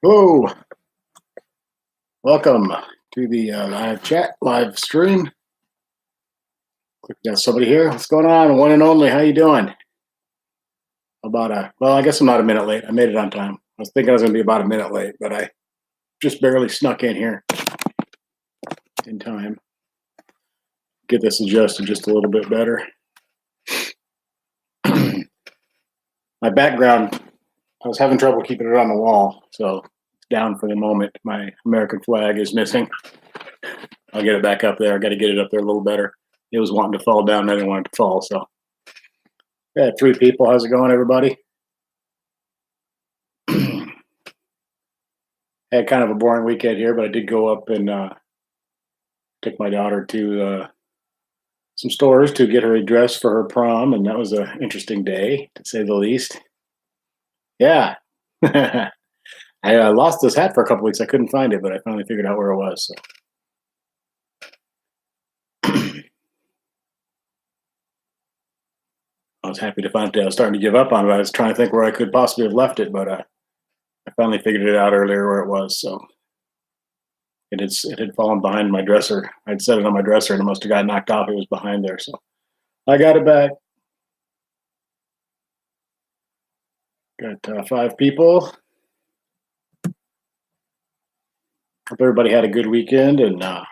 Hello, welcome to the live chat, live stream. Got somebody here. What's going on? One and only. How you doing? Well, I guess I'm not a minute late. I made it on time. I was thinking I was going to be about a minute late, but I just barely snuck in here in time. Get this adjusted just a little bit better. My background, I was having trouble keeping it on the wall, so it's down for the moment. My American flag is missing. I'll get it back up there. I got to get it up there a little better. It was wanting to fall down. I didn't want it to fall, so. Yeah, 3 people. How's it going, everybody? Had kind of a boring weekend here, but I did go up and took my daughter to some stores to get her a dress for her prom, and that was an interesting day, to say the least. Yeah. I lost this hat for a couple weeks. I couldn't find it, but I finally figured out where it was. So. I was happy to find it. I was starting to give up on it. I was trying to think where I could possibly have left it, but I finally figured it out earlier where it was. So it had fallen behind my dresser. I'd set it on my dresser, and it must have got knocked off. It was behind there, so I got it back. Got 5 people. Hope everybody had a good weekend, and the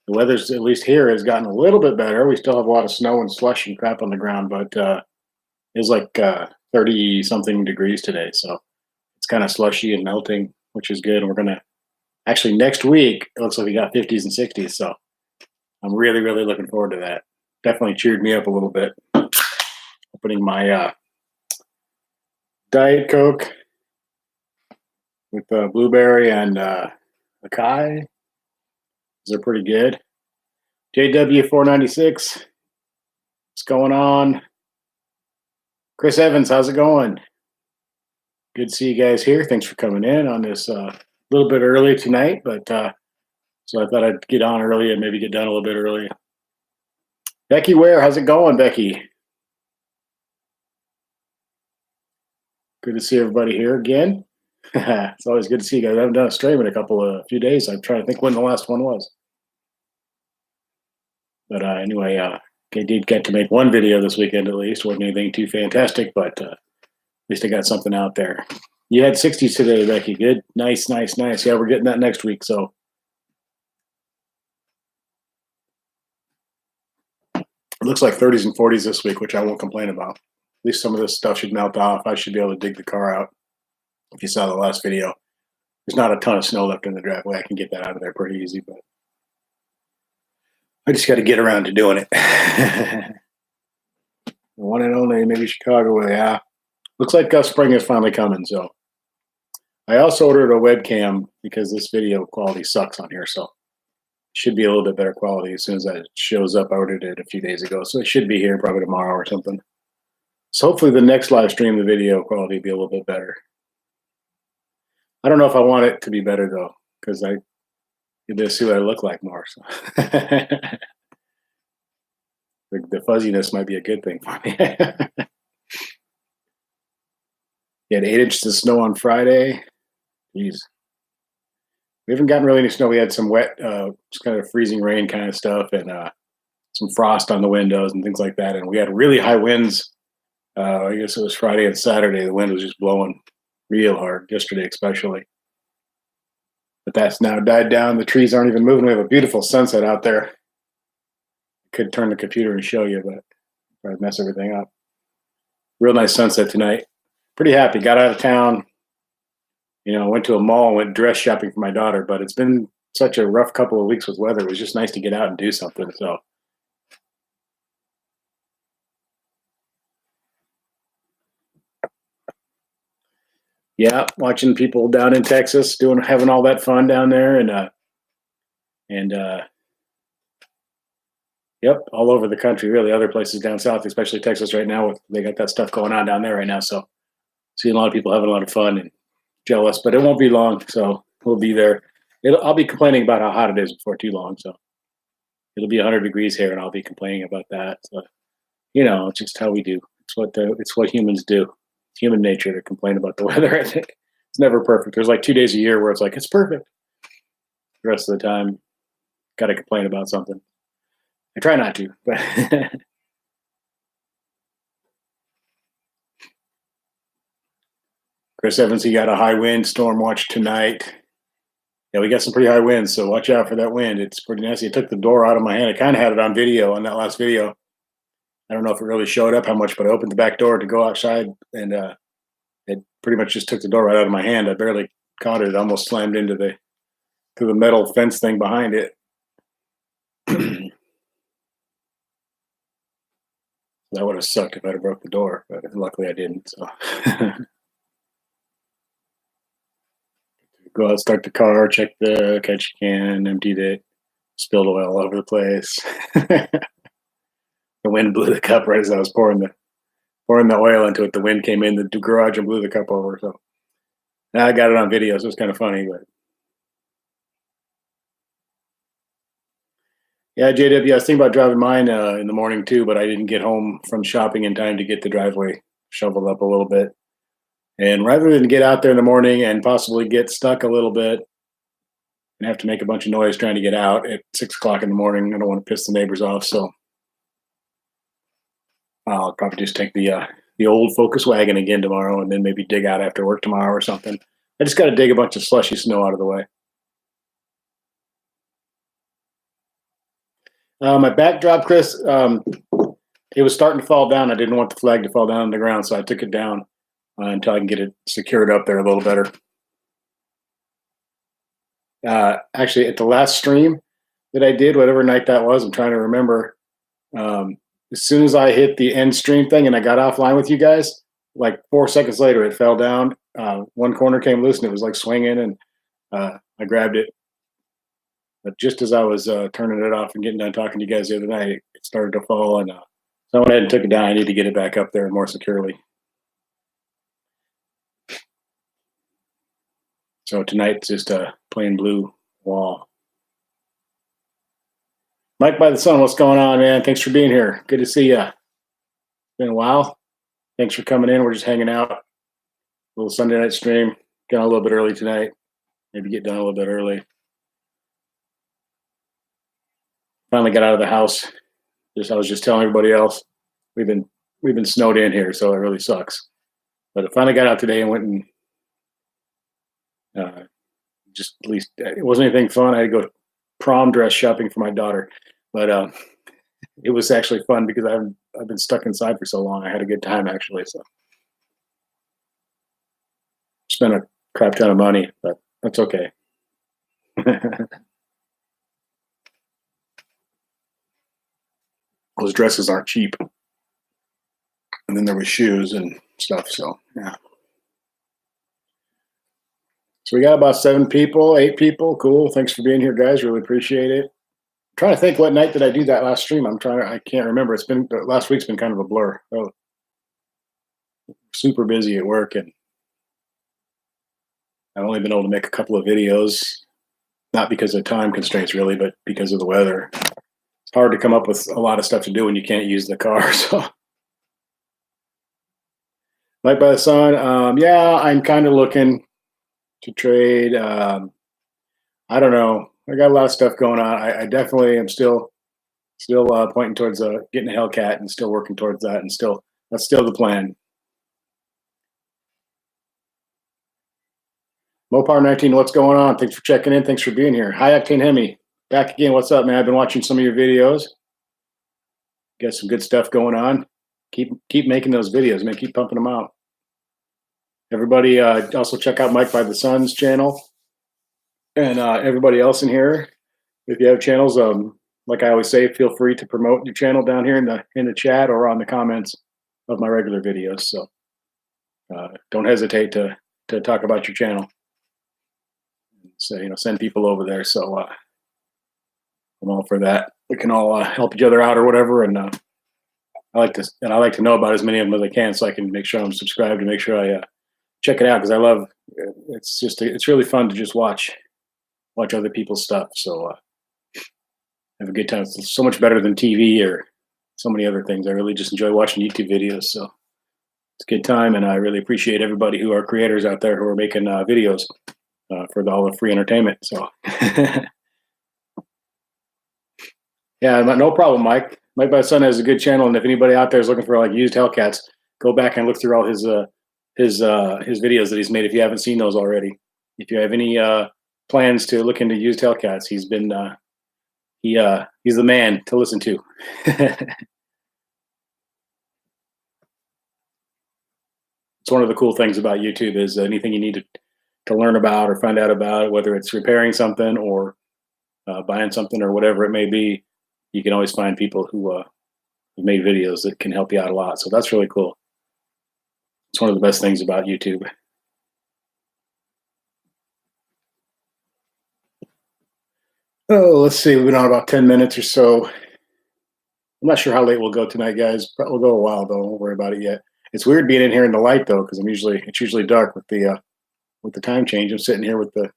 weather's, at least here, has gotten a little bit better. We still have a lot of snow and slush and crap on the ground, but it's like 30 something degrees today, so it's kind of slushy and melting, which is good. And we're gonna actually next week, it looks like we got 50s and 60s, so I'm really looking forward to that. Definitely cheered me up a little bit. Opening my Diet Coke with blueberry and acai. These are pretty good. JW496, what's going on? Chris Evans, how's it going? Good to see you guys here. Thanks for coming in on this little bit early tonight, but so I thought I'd get on early and maybe get done a little bit early. Becky Ware, how's it going, Becky? Good to see everybody here again. It's always good to see you guys. I haven't done a stream in a few days. I'm trying to think when the last one was. But anyway, I did get to make one video this weekend at least. Wasn't anything too fantastic, but at least I got something out there. You had 60s today, Becky. Good. Nice. Yeah, we're getting that next week, so. It looks like 30s and 40s this week, which I won't complain about. At least some of this stuff should melt off. I should be able to dig the car out. If you saw the last video, there's not a ton of snow left in the driveway. I can get that out of there pretty easy, but I just got to get around to doing it. The one and only, maybe Chicago. Yeah, looks like spring is finally coming. So I also ordered a webcam because this video quality sucks on here. So it should be a little bit better quality as soon as that shows up. I ordered it a few days ago, so it should be here probably tomorrow or something. So hopefully the next live stream, the video quality will be a little bit better. I don't know if I want it to be better though, because I get to see what I look like more. So. The fuzziness might be a good thing for me. We had 8 inches of snow on Friday. Jeez. We haven't gotten really any snow. We had some wet, just kind of freezing rain kind of stuff, and some frost on the windows and things like that. And we had really high winds. I guess it was Friday and Saturday. The wind was just blowing real hard, yesterday especially. But that's now died down. The trees aren't even moving. We have a beautiful sunset out there. Could turn the computer and show you, but probably mess everything up. Real nice sunset tonight. Pretty happy. Got out of town. Went to a mall and went dress shopping for my daughter, but it's been such a rough couple of weeks with weather. It was just nice to get out and do something. So yeah, watching people down in Texas having all that fun down there, and yep, all over the country, really. Other places down south, especially Texas right now, they got that stuff going on down there right now. So seeing a lot of people having a lot of fun and jealous, but it won't be long. So we'll be there. I'll be complaining about how hot it is before too long. So it'll be 100 degrees here, and I'll be complaining about that. So, it's just how we do. It's what humans do. It's human nature to complain about the weather, I think. It's never perfect. There's like 2 days a year where it's like it's perfect. The rest of the time, got to complain about something. I try not to, but Chris Evans, he got a high wind storm watch tonight. Yeah, we got some pretty high winds, so watch out for that wind. It's pretty nasty. It took the door out of my hand. I kind of had it on video on that last video. I don't know if it really showed up how much, but I opened the back door to go outside, and it pretty much just took the door right out of my hand. I barely caught it. It almost slammed into the metal fence thing behind it. That would have sucked if I'd have broke the door, but luckily I didn't. So go out, start the car, check the catch can, emptied it, spilled oil all over the place. The wind blew the cup right as I was pouring the oil into it. The wind came in the garage and blew the cup over. So now I got it on video, so it's kind of funny. But yeah, JW, I was thinking about driving mine in the morning too, but I didn't get home from shopping in time to get the driveway shoveled up a little bit. And rather than get out there in the morning and possibly get stuck a little bit and have to make a bunch of noise trying to get out at 6 o'clock in the morning, I don't want to piss the neighbors off. So I'll probably just take the old Focus wagon again tomorrow, and then maybe dig out after work tomorrow or something. I just got to dig a bunch of slushy snow out of the way. My backdrop, Chris, it was starting to fall down. I didn't want the flag to fall down on the ground, so I took it down until I can get it secured up there a little better. Actually, at the last stream that I did, whatever night that was, I'm trying to remember. As soon as I hit the end stream thing and I got offline with you guys, like 4 seconds later, it fell down. One corner came loose and it was like swinging, and I grabbed it. But just as I was turning it off and getting done talking to you guys the other night, it started to fall, and so I went ahead and took it down. I need to get it back up there more securely. So tonight's just a plain blue wall. Mike by the Sun, what's going on, man? Thanks for being here. Good to see you. Been a while. Thanks for coming in. We're just hanging out. A little Sunday night stream. Got a little bit early tonight. Maybe get done a little bit early. Finally got out of the house. I was just telling everybody else, we've been snowed in here, so it really sucks. But I finally got out today and went and just at least it wasn't anything fun. I had to go prom dress shopping for my daughter, but it was actually fun because I've been stuck inside for so long. I had a good time actually. So spent a crap ton of money, but that's okay. Those dresses aren't cheap. And then there was shoes and stuff. So yeah. So we got about 7 people, 8 people. Cool. Thanks for being here, guys. Really appreciate it. I'm trying to think what night did I do that last stream. I can't remember. Last week's been kind of a blur. Oh, super busy at work, and I've only been able to make a couple of videos, not because of time constraints really, but because of the weather. It's hard to come up with a lot of stuff to do when you can't use the car. So Light by the Sun, yeah, I'm kind of looking to trade. I don't know. I got a lot of stuff going on. I definitely am still pointing towards getting a Hellcat and still working towards that, and that's still the plan. Mopar 19, what's going on? Thanks for checking in. Thanks for being here. High Octane Hemi, back again. What's up, man? I've been watching some of your videos. Got some good stuff going on. Keep making those videos, man. Keep pumping them out. Everybody also check out Mike by the Sun's channel, and everybody else in here. If you have channels, like I always say, feel free to promote your channel down here in the chat or on the comments of my regular videos. So don't hesitate to talk about your channel. So send people over there. So I'm all for that. We can all help each other out or whatever. And I like to know about as many of them as I can, so I can make sure I'm subscribed and make sure I check it out, because I love it's really fun to just watch other people's stuff. So have a good time. It's so much better than TV or so many other things. I really just enjoy watching YouTube videos. So It's a good time, and I really appreciate everybody who are creators out there who are making videos for all the free entertainment. So, yeah, no problem, Mike. My son has a good channel, and if anybody out there is looking for like used Hellcats, go back and look through all his videos that he's made if you haven't seen those already. If you have any plans to look into used Hellcats, he's the man to listen to. It's one of the cool things about YouTube is anything you need to learn about or find out about, whether it's repairing something or buying something or whatever it may be, you can always find people who have made videos that can help you out a lot. So that's really cool. It's one of the best things about YouTube. Oh, let's see. We've been on about 10 minutes or so. I'm not sure how late we'll go tonight, guys. But we'll go a while though. Don't worry about it yet. It's weird being in here in the light though, because it's usually dark with the time change. I'm sitting here with the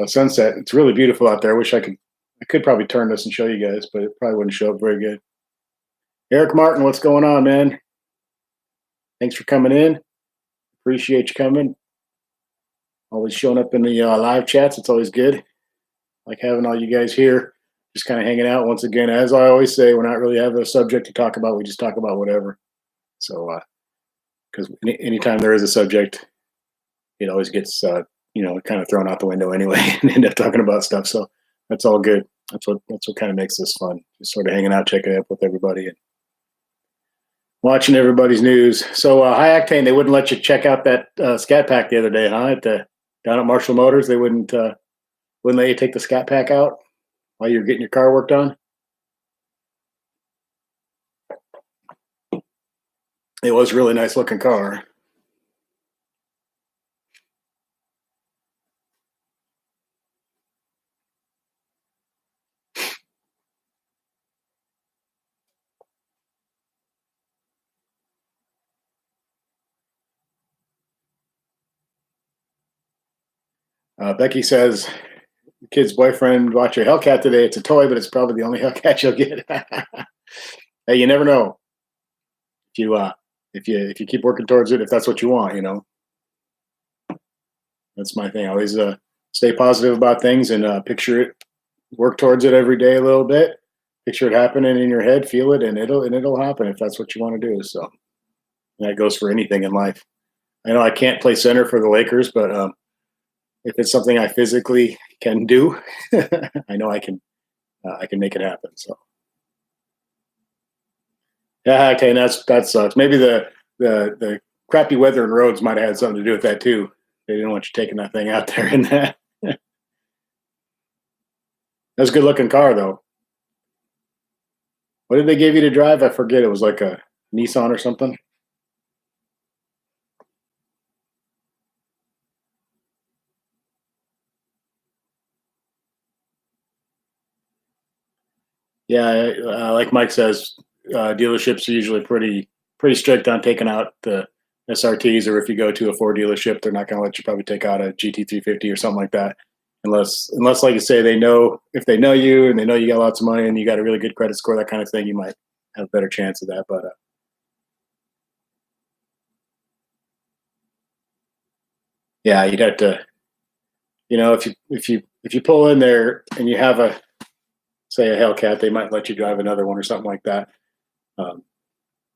sunset. It's really beautiful out there. I could probably turn this and show you guys, but it probably wouldn't show up very good. Eric Martin, what's going on, man? Thanks for coming in. Appreciate you coming. Always showing up in the live chats. It's always good. Like having all you guys here, just kind of hanging out. Once again, as I always say, we're not really having a subject to talk about. We just talk about whatever. So, because anytime there is a subject, it always gets kind of thrown out the window anyway, and end up talking about stuff. So that's all good. That's what kind of makes this fun. Just sort of hanging out, checking up with everybody, and watching everybody's news. So High Octane, they wouldn't let you check out that Scat Pack the other day, huh? Down at Marshall Motors, they wouldn't let you take the Scat Pack out while you're getting your car worked on. It was a really nice looking car. Becky says, kid's boyfriend watch your Hellcat today. It's a toy, but it's probably the only Hellcat you'll get. Hey, you never know. If you keep working towards it, if that's what you want, that's my thing. I always stay positive about things and picture it, work towards it every day a little bit. Picture it happening in your head, feel it, and it'll happen if that's what you want to do. So that goes for anything in life. I know I can't play center for the Lakers, but if it's something I physically can do, I know I can make it happen. So yeah, okay, that sucks. Maybe the crappy weather and roads might have had something to do with that too. They didn't want you taking that thing out there in that. That's a good looking car though. What did they give you to drive? I forget. It was like a Nissan or something. Yeah, like Mike says, dealerships are usually pretty strict on taking out the SRTs, or if you go to a Ford dealership, they're not going to let you probably take out a GT350 or something like that, unless like you say, if they know you and they know you got lots of money and you got a really good credit score, that kind of thing, you might have a better chance of that. But yeah, you'd have to, if you pull in there and you have say a Hellcat, they might let you drive another one or something like that,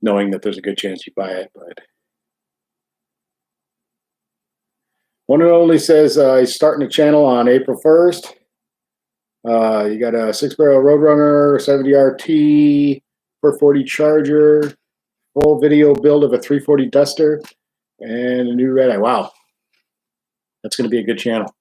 knowing that there's a good chance you buy it. But one and only says he's starting a channel on April 1st. You got a 6-barrel Roadrunner, 70 RT, 440 Charger, full video build of a 340 Duster, and a new red eye. Wow, that's going to be a good channel.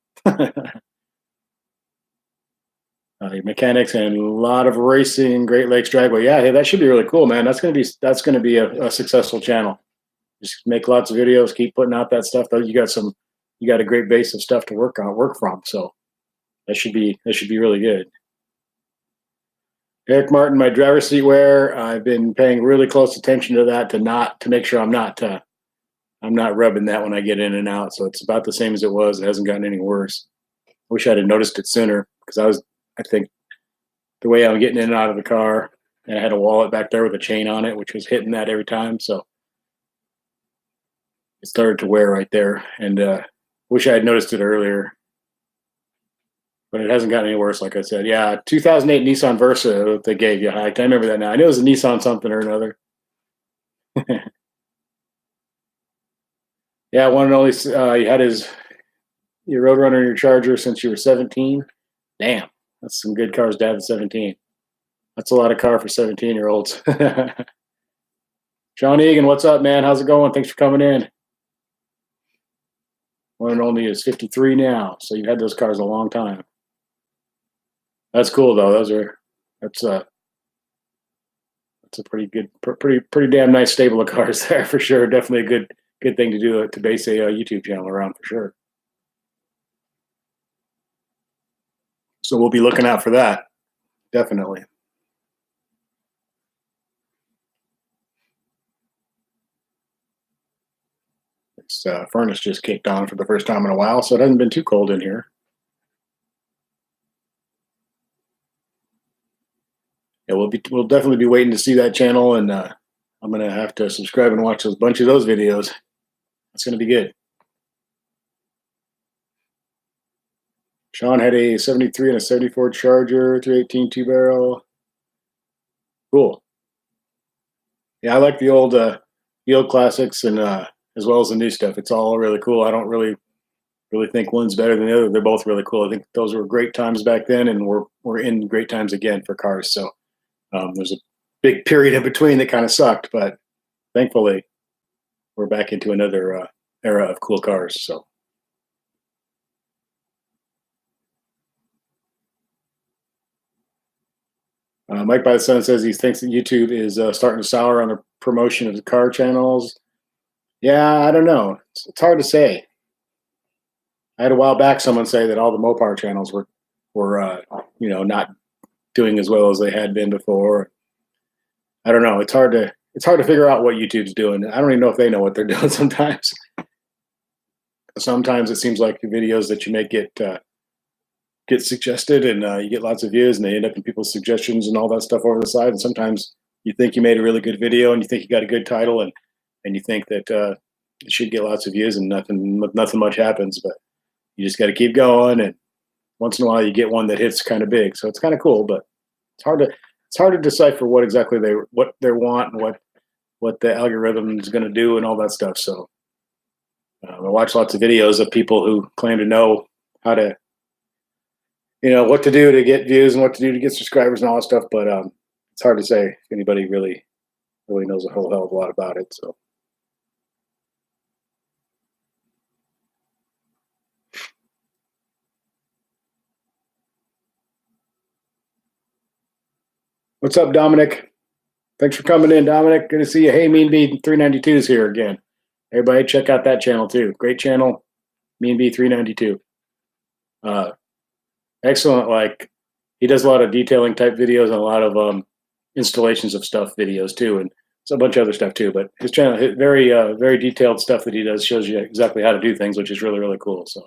Your mechanics and a lot of racing, Great Lakes Dragway. Yeah, hey, that should be really cool, man. That's going to be a successful channel. Just make lots of videos, keep putting out that stuff. Though you got a great base of stuff to work from. So that should be really good. Eric Martin, my driver's seat wear. I've been paying really close attention to that to make sure I'm not rubbing that when I get in and out. So it's about the same as it was. It hasn't gotten any worse. I wish I'd have noticed it sooner, because I think the way I'm getting in and out of the car, and I had a wallet back there with a chain on it, which was hitting that every time. So It started to wear right there, and wish I had noticed it earlier. But it hasn't gotten any worse, like I said. Yeah, 2008 Nissan Versa they gave you. I remember that now. I knew it was a Nissan something or another. Yeah, one and only. You had your Roadrunner and your Charger since you were 17. Damn, that's some good cars to have at 17. That's a lot of car for 17-year-olds. Sean Egan, what's up, man? How's it going? Thanks for coming in. One and only is 53 now, so you've had those cars a long time. That's cool though. That's a pretty good, pretty damn nice stable of cars there for sure. Definitely a good thing to do to base a YouTube channel around for sure. So we'll be looking out for that, definitely. This furnace just kicked on for the first time in a while, so it hasn't been too cold in here. Yeah, we'll definitely be waiting to see that channel, and I'm gonna have to subscribe and watch a bunch of those videos. It's gonna be good. Sean had a 73 and a 74 Charger, 318 two-barrel. Cool. Yeah, I like the old classics and as well as the new stuff. It's all really cool. I don't really think one's better than the other. They're both really cool. I think those were great times back then, and we're in great times again for cars. So there's a big period in between that kind of sucked, but thankfully we're back into another era of cool cars. So. Mike by the Sun says he thinks that YouTube is starting to sour on the promotion of the car channels. Yeah, I don't know. It's hard to say. I had a while back someone say that all the Mopar channels were not doing as well as they had been before. I don't know. It's hard to figure out what YouTube's doing. I don't even know if they know what they're doing sometimes. Sometimes it seems like the videos that you make get suggested and you get lots of views and they end up in people's suggestions and all that stuff over the side. And sometimes you think you made a really good video and you think you got a good title and you think that it should get lots of views and nothing much happens, but you just got to keep going. And once in a while you get one that hits kind of big. So it's kind of cool, but it's hard to decipher what exactly they want and what the algorithm is going to do and all that stuff. So I watch lots of videos of people who claim to know how to, what to do to get views and what to do to get subscribers and all that stuff. But it's hard to say if anybody really knows a whole hell of a lot about it. So. What's up, Dominic? Thanks for coming in, Dominic. Good to see you. Hey, Mean Bee 392 is here again. Everybody check out that channel too. Great channel, Mean Bee 392. Excellent. Like he does a lot of detailing type videos and a lot of installations of stuff videos too, and it's a bunch of other stuff too. But his channel, very detailed stuff that he does, shows you exactly how to do things, which is really cool. So.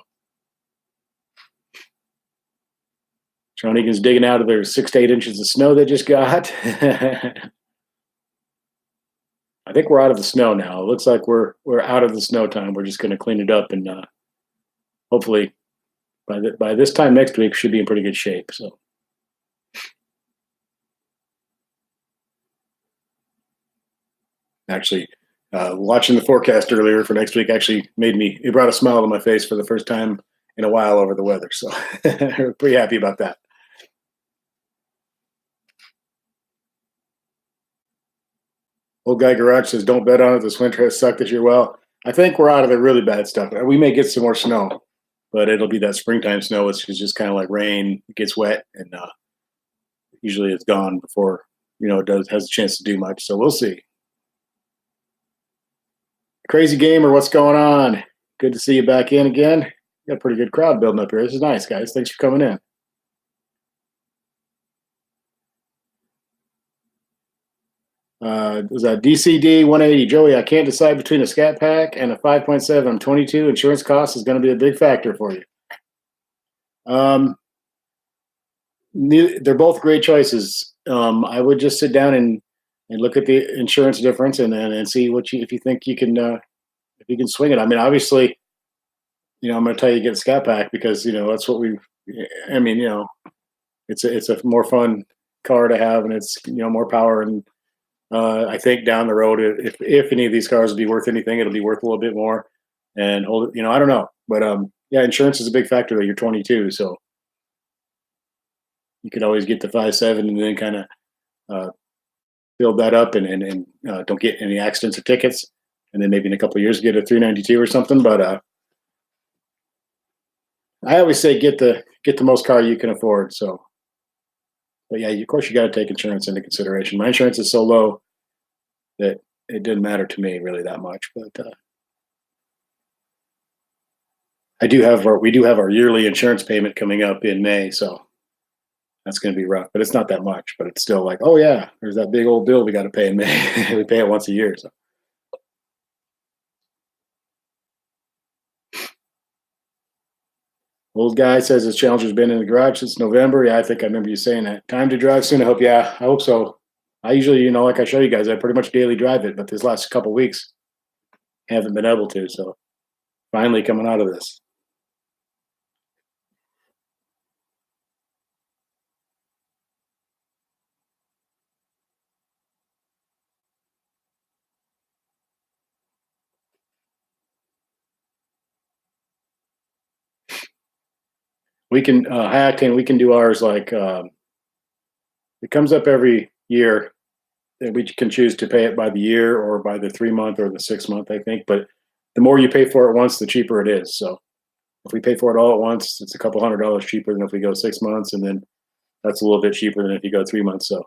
Sean Egan's digging out of their 6 to 8 inches of snow they just got. I think we're out of the snow now. It looks like we're out of the snow time. We're just going to clean it up, and hopefully by this time next week should be in pretty good shape. So. Actually, watching the forecast earlier for next week actually it brought a smile to my face for the first time in a while over the weather. So we're pretty happy about that. Old Guy Garage says, don't bet on it. This winter has sucked this year. Well, I think we're out of the really bad stuff. We may get some more snow, but it'll be that springtime snow, which is just kind of like rain. It gets wet, and usually it's gone before it has a chance to do much. So we'll see. Crazy Gamer, what's going on? Good to see you back in again. Got a pretty good crowd building up here. This is nice, guys. Thanks for coming in. Was that DCD 180? Joey, I can't decide between a Scat Pack and a 5.7. I'm 22. Insurance cost is going to be a big factor for you. They're both great choices. I would just sit down and look at the insurance difference and see if you think you can you can swing it. I mean, obviously, I'm going to tell you get a Scat Pack because that's what we. I mean, it's a more fun car to have, and it's more power. And I think down the road, if any of these cars will be worth anything, it'll be worth a little bit more. And hold, I don't know, but yeah, insurance is a big factor. That you're 22, so you could always get the 5.7 and then kind of uh, build that up and don't get any accidents or tickets, and then maybe in a couple of years get a 392 or something. But I always say get the most car you can afford. So, but yeah, of course you got to take insurance into consideration. My insurance is so low that it didn't matter to me really that much. But we do have our yearly insurance payment coming up in May, so that's going to be rough. But it's not that much. But it's still like, oh yeah, there's that big old bill we got to pay in May. We pay it once a year. So. Old guy says his Challenger's been in the garage since November. Yeah, I think I remember you saying that. Time to drive soon. I hope so. I usually, like I show you guys, I pretty much daily drive it, but this last couple weeks haven't been able to. So finally coming out of this. We can high octane. We can do ours like it comes up every year. And we can choose to pay it by the year or by the 3 month or the 6 month, I think. But the more you pay for it once, the cheaper it is. So if we pay for it all at once, it's a couple $100 cheaper than if we go 6 months, and then that's a little bit cheaper than if you go 3 months. So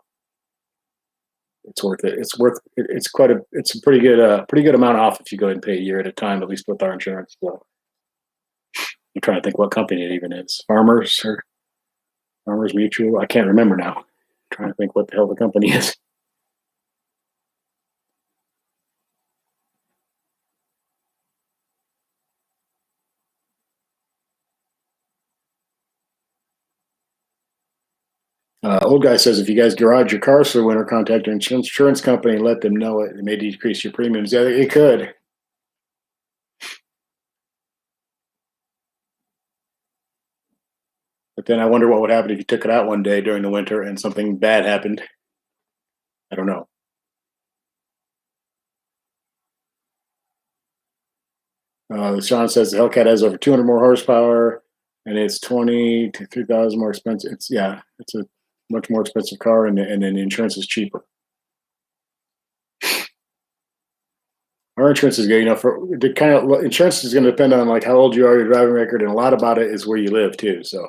it's worth it. It's a pretty good amount off if you go ahead and pay a year at a time, at least with our insurance. So I'm trying to think what company it even is. Farmers Mutual. I can't remember now. I'm trying to think what the hell the company is. Old guy says if you guys garage your cars for the winter, contact your insurance company and let them know it. It may decrease your premiums. Yeah, it could. But then I wonder what would happen if you took it out one day during the winter and something bad happened. I don't know. Sean says the Hellcat has over 200 more horsepower and it's 20 to 3,000 more expensive. It's a much more expensive car, and then the insurance is cheaper. Our insurance is good, for the kind of insurance is going to depend on like how old you are, your driving record, and a lot about it is where you live too. So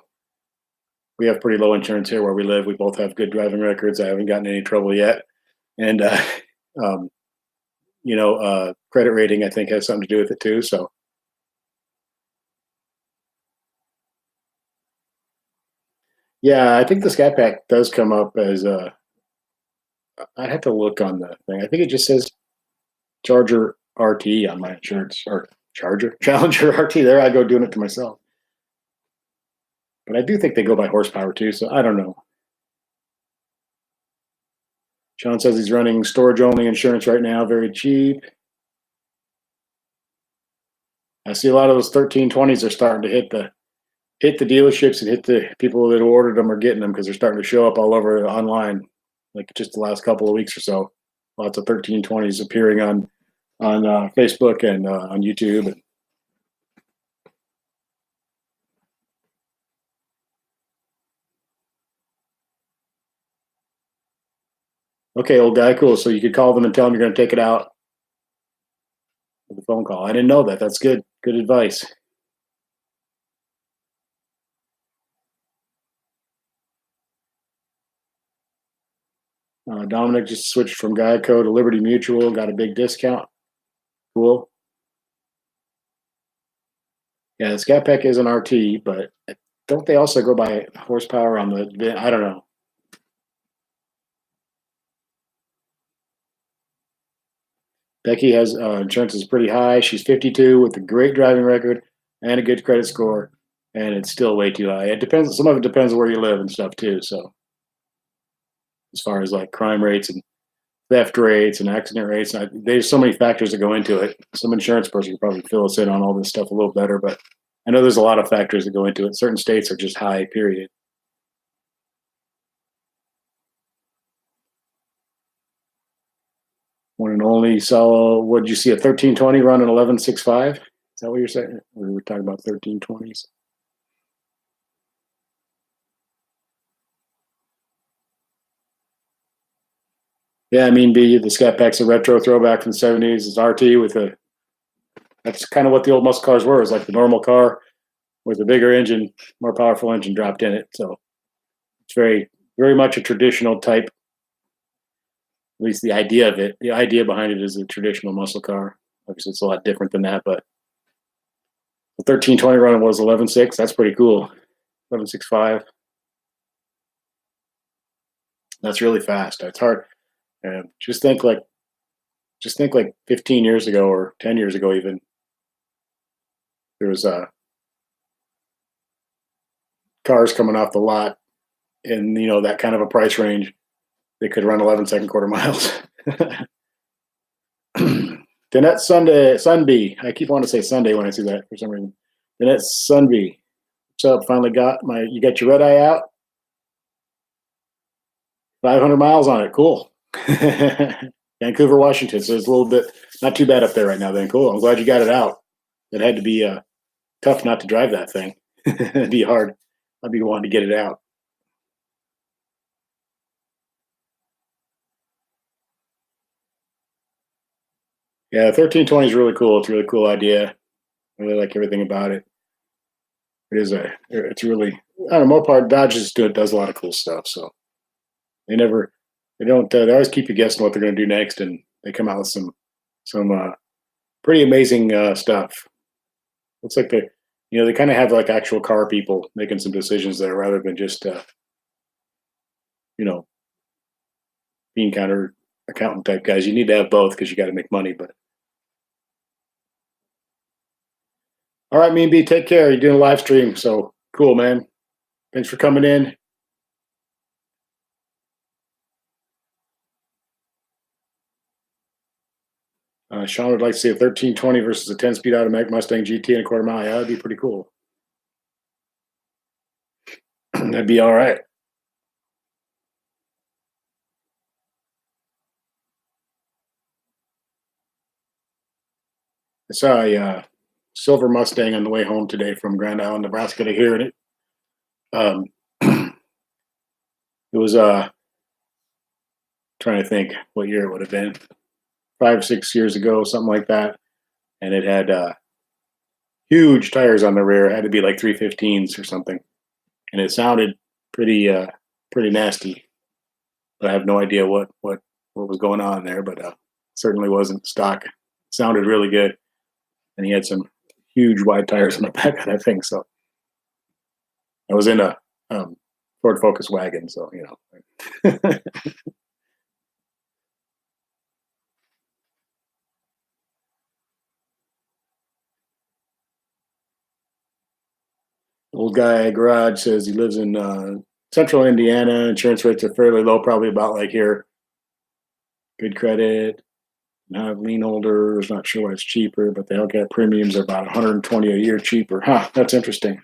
we have pretty low insurance here where we live. We both have good driving records. I haven't gotten any trouble yet, and um, credit rating I think has something to do with it too. So yeah, I think the Scat Pack does come up as I'd have to look on the thing. I think it just says Charger RT on my insurance, or Challenger RT. There I go doing it to myself. But I do think they go by horsepower too, so I don't know. Sean says he's running storage only insurance right now, very cheap. I see a lot of those 1320s are starting to hit the dealerships and hit the people that ordered them are getting them because they're starting to show up all over online, like just the last couple of weeks or so. Lots of 1320s appearing on Facebook and on YouTube. Okay, old guy, cool. So you could call them and tell them you're going to take it out with a phone call. I didn't know that. That's good. Good advice. Dominic just switched from Geico to Liberty Mutual, got a big discount. Cool. Yeah, the Scat Pack is an RT, but don't they also go by horsepower on the? I don't know. Becky has insurance is pretty high. She's 52 with a great driving record and a good credit score, and it's still way too high. It depends. Some of it depends where you live and stuff too. So, as far as like crime rates and theft rates and accident rates. And there's so many factors that go into it. Some insurance person could probably fill us in on all this stuff a little better, but I know there's a lot of factors that go into it. Certain states are just high, period. One and only. So, what did you see? A 1320 run an 1165? Is that what you're saying? We were talking about 1320s. Yeah, I mean, the Scat Pack's a retro throwback from the 70s. It's RT with a, that's kind of what the old muscle cars were. It's like the normal car with a bigger engine, more powerful engine dropped in it. So it's very much a traditional type. At least the idea of it, the idea behind it is a traditional muscle car. Obviously, it's a lot different than that, but the 1320 run was 11.6. That's pretty cool. 11.65. That's really fast. It's hard. And just think like 15 years ago or 10 years ago, even there was cars coming off the lot in that kind of a price range. They could run 11 quarter miles. Danette Sunby. I keep wanting to say Sunday when I see that for some reason. Danette Sunby. What's up? Finally got you got your red eye out? 500 miles on it. Cool. Vancouver, Washington. So it's a little bit not too bad up there right now. Then cool. I'm glad you got it out. It had to be tough not to drive that thing. It'd be hard. I'd be wanting to get it out. Yeah, 1320 is really cool. It's a really cool idea. I really like everything about it. It's really, I don't know, Mopar Dodge does a lot of cool stuff. So they never, they don't, they always keep you guessing what they're going to do next. And they come out with some pretty amazing stuff. Looks like they kind of have like actual car people making some decisions there rather than just, you know, being kind of accountant type guys. You need to have both because you got to make money. But all right, me and B, take care. You're doing a live stream, so cool, man. Thanks for coming in. Sean would like to see a 1320 versus a 10-speed automatic Mustang GT in a quarter mile. Yeah, that'd be pretty cool. That'd be all right. I saw a silver Mustang on the way home today from Grand Island, Nebraska to hear it. Um, it was trying to think what year it would have been, 5 or 6 years ago, something like that, and it had huge tires on the rear. It had to be like 315s or something, and it sounded pretty nasty. But I have no idea what was going on there. But certainly wasn't stock. It sounded really good, and he had some huge wide tires on the back of that thing. So I was in a Ford Focus wagon, so Old guy garage says he lives in central Indiana. Insurance rates are fairly low, probably about like here. Good credit. Not lien holders. Not sure why it's cheaper, but they all get premiums are about 120 a year cheaper. Huh? That's interesting.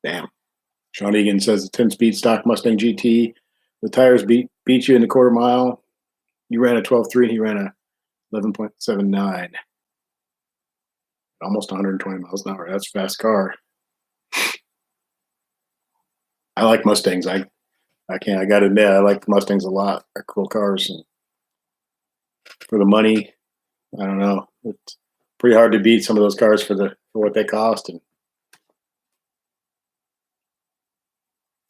Damn. Sean Egan says the 10-speed stock Mustang GT. The tires beat you in the quarter mile. You ran a 12.3 and he ran a 11.79. Almost 120 miles an hour. That's a fast car. I like Mustangs. I can't. I got to admit, I like the Mustangs a lot. They're cool cars. And for the money, I don't know. It's pretty hard to beat some of those cars for what they cost. And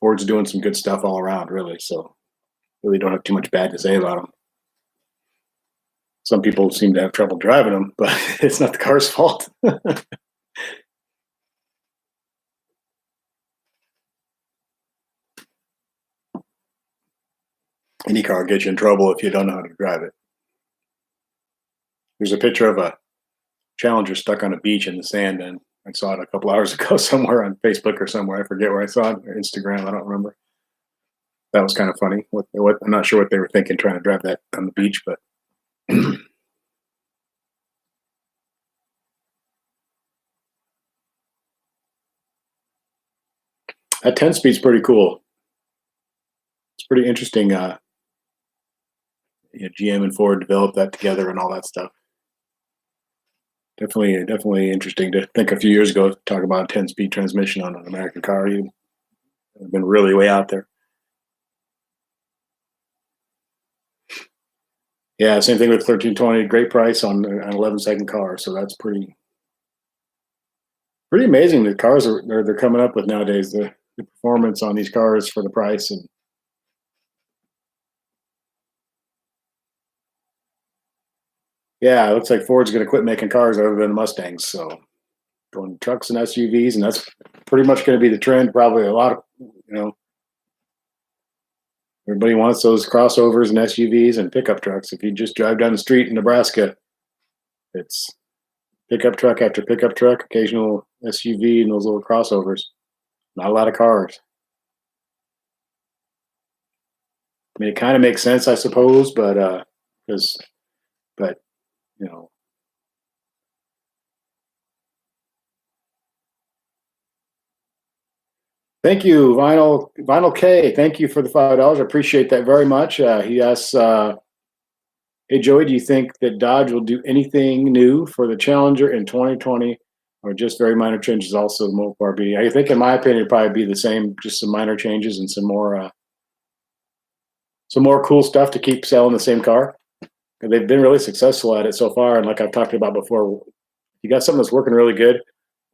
Ford's doing some good stuff all around, really. So really don't have too much bad to say about them. Some people seem to have trouble driving them, but it's not the car's fault. Any car will get you in trouble if you don't know how to drive it. There's a picture of a Challenger stuck on a beach in the sand, and I saw it a couple hours ago somewhere on Facebook or somewhere. I forget where I saw it, or Instagram. I don't remember. That was kind of funny. What I'm not sure what they were thinking trying to drive that on the beach, but that 10 speed's pretty cool. It's pretty interesting. GM and Ford developed that together and all that stuff. Definitely interesting to think a few years ago, talk about 10-speed transmission on an American car. You've been really way out there. Yeah, same thing with 1320. Great price on an 11-second car. So that's pretty amazing. The cars they're coming up with nowadays. The performance on these cars for the price, and yeah, it looks like Ford's going to quit making cars other than Mustangs. So going trucks and SUVs, and that's pretty much going to be the trend. Probably a lot of everybody wants those crossovers and SUVs and pickup trucks. If you just drive down the street in Nebraska, it's pickup truck after pickup truck, occasional SUV, and those little crossovers. Not a lot of cars. I mean, it kind of makes sense, I suppose, but but you know, thank you, Vinyl K. Thank you for the $5. I appreciate that very much. He asks, "Hey Joey, do you think that Dodge will do anything new for the Challenger in 2020, or just very minor changes? Also, the Mopar B." I think, in my opinion, it'd probably be the same, just some minor changes and some more cool stuff to keep selling the same car. And they've been really successful at it so far. And like I've talked about before, you got something that's working really good.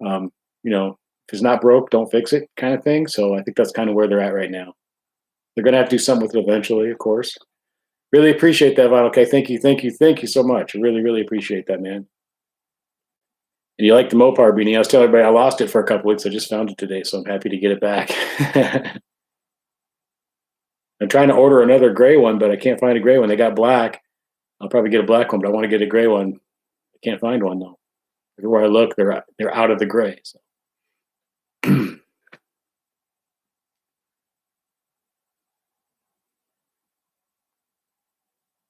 Um, if it's not broke, don't fix it, kind of thing. So I think that's kind of where they're at right now. They're going to have to do something with it eventually, of course. Really appreciate that, Vinyl. Okay, thank you so much. I really appreciate that, man. And you like the Mopar beanie? I was telling everybody I lost it for a couple weeks. I just found it today, so I'm happy to get it back. I'm trying to order another gray one, but I can't find a gray one. They got black. I'll probably get a black one, but I want to get a gray one. I can't find one though. Everywhere I look, they're out of the gray. So.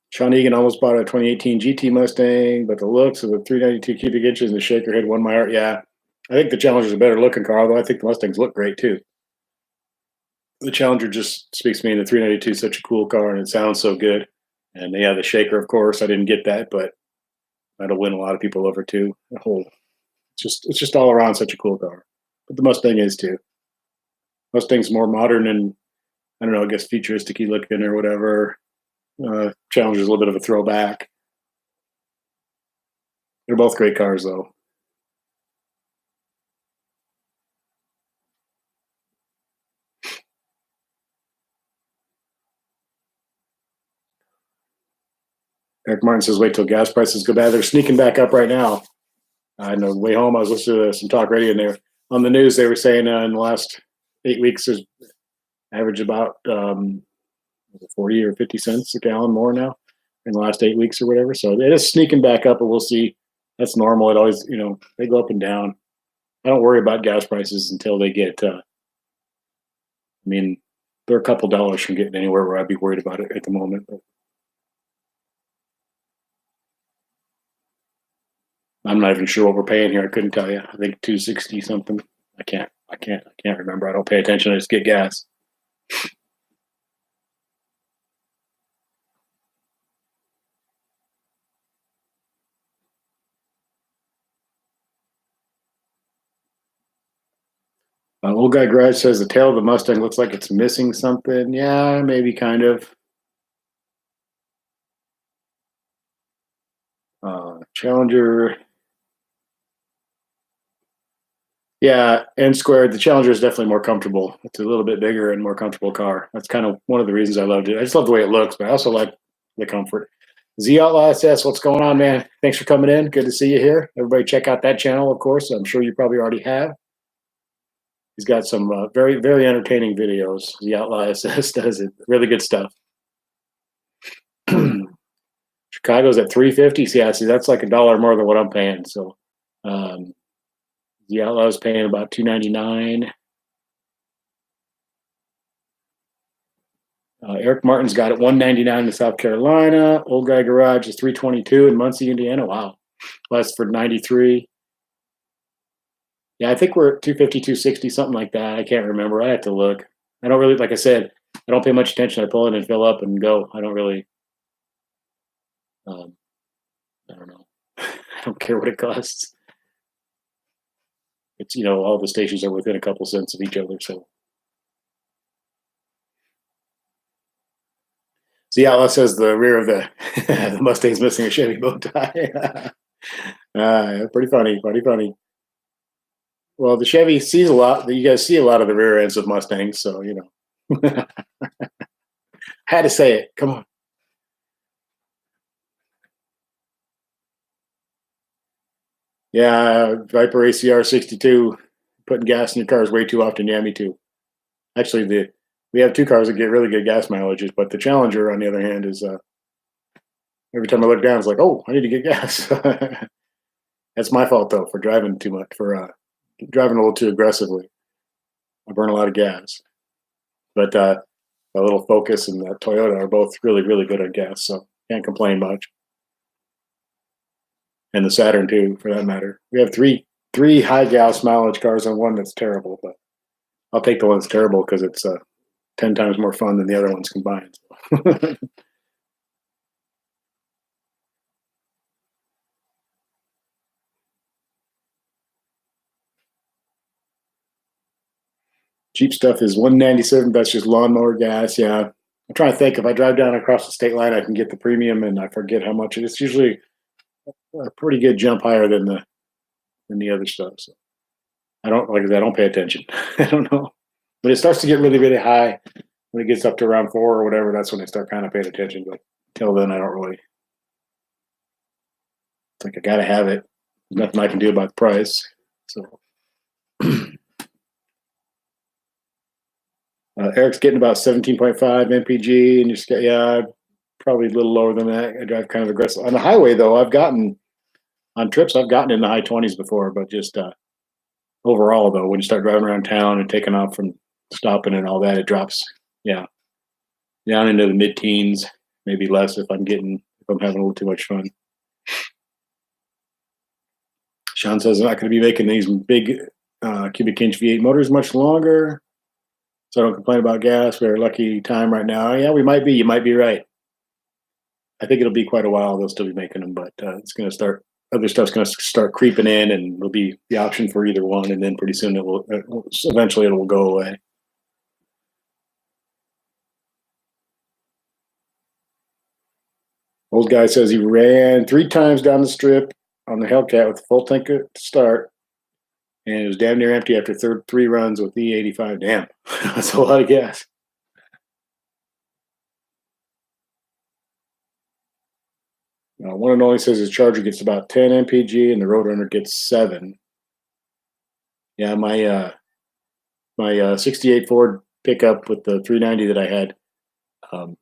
Sean Egan almost bought a 2018 GT Mustang, but the looks of the 392 cubic inches and the shaker head won my heart. Yeah, I think the Challenger's a better looking car, although I think the Mustangs look great too. The Challenger just speaks to me, and the 392 is such a cool car, and it sounds so good. And yeah, the shaker, of course, I didn't get that, but that'll win a lot of people over too. It's just all around such a cool car. But the Mustang is too. Mustang's more modern and, I don't know, I guess futuristic looking or whatever. Challenger's a little bit of a throwback. They're both great cars, though. Eric Martin says, "Wait till gas prices go bad." They're sneaking back up right now. I know. Way home, I was listening to some talk radio, and there on the news they were saying in the last 8 weeks, there's average about 40 or 50 cents a gallon more now in the last 8 weeks or whatever. So it is sneaking back up, and we'll see. That's normal. It always, they go up and down. I don't worry about gas prices until they get. I mean, they're a couple dollars from getting anywhere where I'd be worried about it at the moment. But I'm not even sure what we're paying here. I couldn't tell you. I think 260 something. I can't remember. I don't pay attention. I just get gas. Old guy garage says the tail of the Mustang looks like it's missing something. Yeah, maybe kind of. Challenger. Yeah, N squared. The Challenger is definitely more comfortable. It's a little bit bigger and more comfortable car. That's kind of one of the reasons I loved it. I just love the way it looks, but I also like the comfort. Z Outlaw SS, what's going on, man? Thanks for coming in. Good to see you here. Everybody check out that channel, of course. I'm sure you probably already have. He's got some very entertaining videos. The Outlaw SS does it. Really good stuff. Chicago's at 350. See, yeah, see, that's like $1 more than what I'm paying. So, um, the Outlaw's paying about 299. Eric Martin's got it 199 in South Carolina. Old Guy Garage is 322 in Muncie, Indiana. Wow, less for 93. Yeah, I think we're at 250, 260, something like that. I can't remember. I have to look. I don't really, like I said, I don't pay much attention. I pull in and fill up and go. I don't really, um, I don't know. I don't care what it costs. It's, all the stations are within a couple cents of each other. So yeah, that says the rear of the, the Mustang's missing a Chevy bow tie. Pretty funny, pretty funny. Well, the Chevy sees a lot. You guys see a lot of the rear ends of Mustangs, so had to say it. Come on. Yeah, Viper ACR 62. Putting gas in your car is way too often. Yeah, me too. Actually, we have two cars that get really good gas mileages, but the Challenger, on the other hand, is every time I look down, it's like, oh, I need to get gas. That's my fault though for driving too much, for driving a little too aggressively. I burn a lot of gas, but the little Focus and the Toyota are both really, really good at gas, so can't complain much. And the Saturn too, for that matter. We have three high gas mileage cars and one that's terrible, but I'll take the one that's terrible because it's 10 times more fun than the other ones combined. Cheap stuff is 197. That's just lawnmower gas. Yeah, I'm trying to think. If I drive down across the state line, I can get the premium, and I forget how much it is. It's usually a pretty good jump higher than the other stuff. So I don't, like I said, I don't pay attention. I don't know, but it starts to get really, really high when it gets up to around 4 or whatever. That's when I start kind of paying attention. But till then, I don't really. It's like I gotta have it. There's nothing I can do about the price. So Eric's getting about 17.5 mpg, and just yeah, probably a little lower than that. I drive kind of aggressive on the highway, though. I've gotten on trips, I've gotten in the high 20s before, but just overall, though, when you start driving around town and taking off from stopping and all that, it drops, yeah, down into the mid-teens, maybe less if I'm having a little too much fun. Sean says I'm not going to be making these big cubic inch V8 motors much longer, so I don't complain about gas. We're lucky time right now. Yeah, we might be. You might be right. I think it'll be quite a while. They'll still be making them, but it's going to start. Other stuff's going to start creeping in, and there'll be the option for either one, and then pretty soon eventually it will go away. Old guy says he ran 3 times down the strip on the Hellcat with full tank to start, and it was damn near empty after 3 runs with the 85. Damn, that's a lot of gas. One and only says his Charger gets about 10 mpg, and the Roadrunner gets 7. Yeah, my 68 Ford pickup with the 390 that I had, it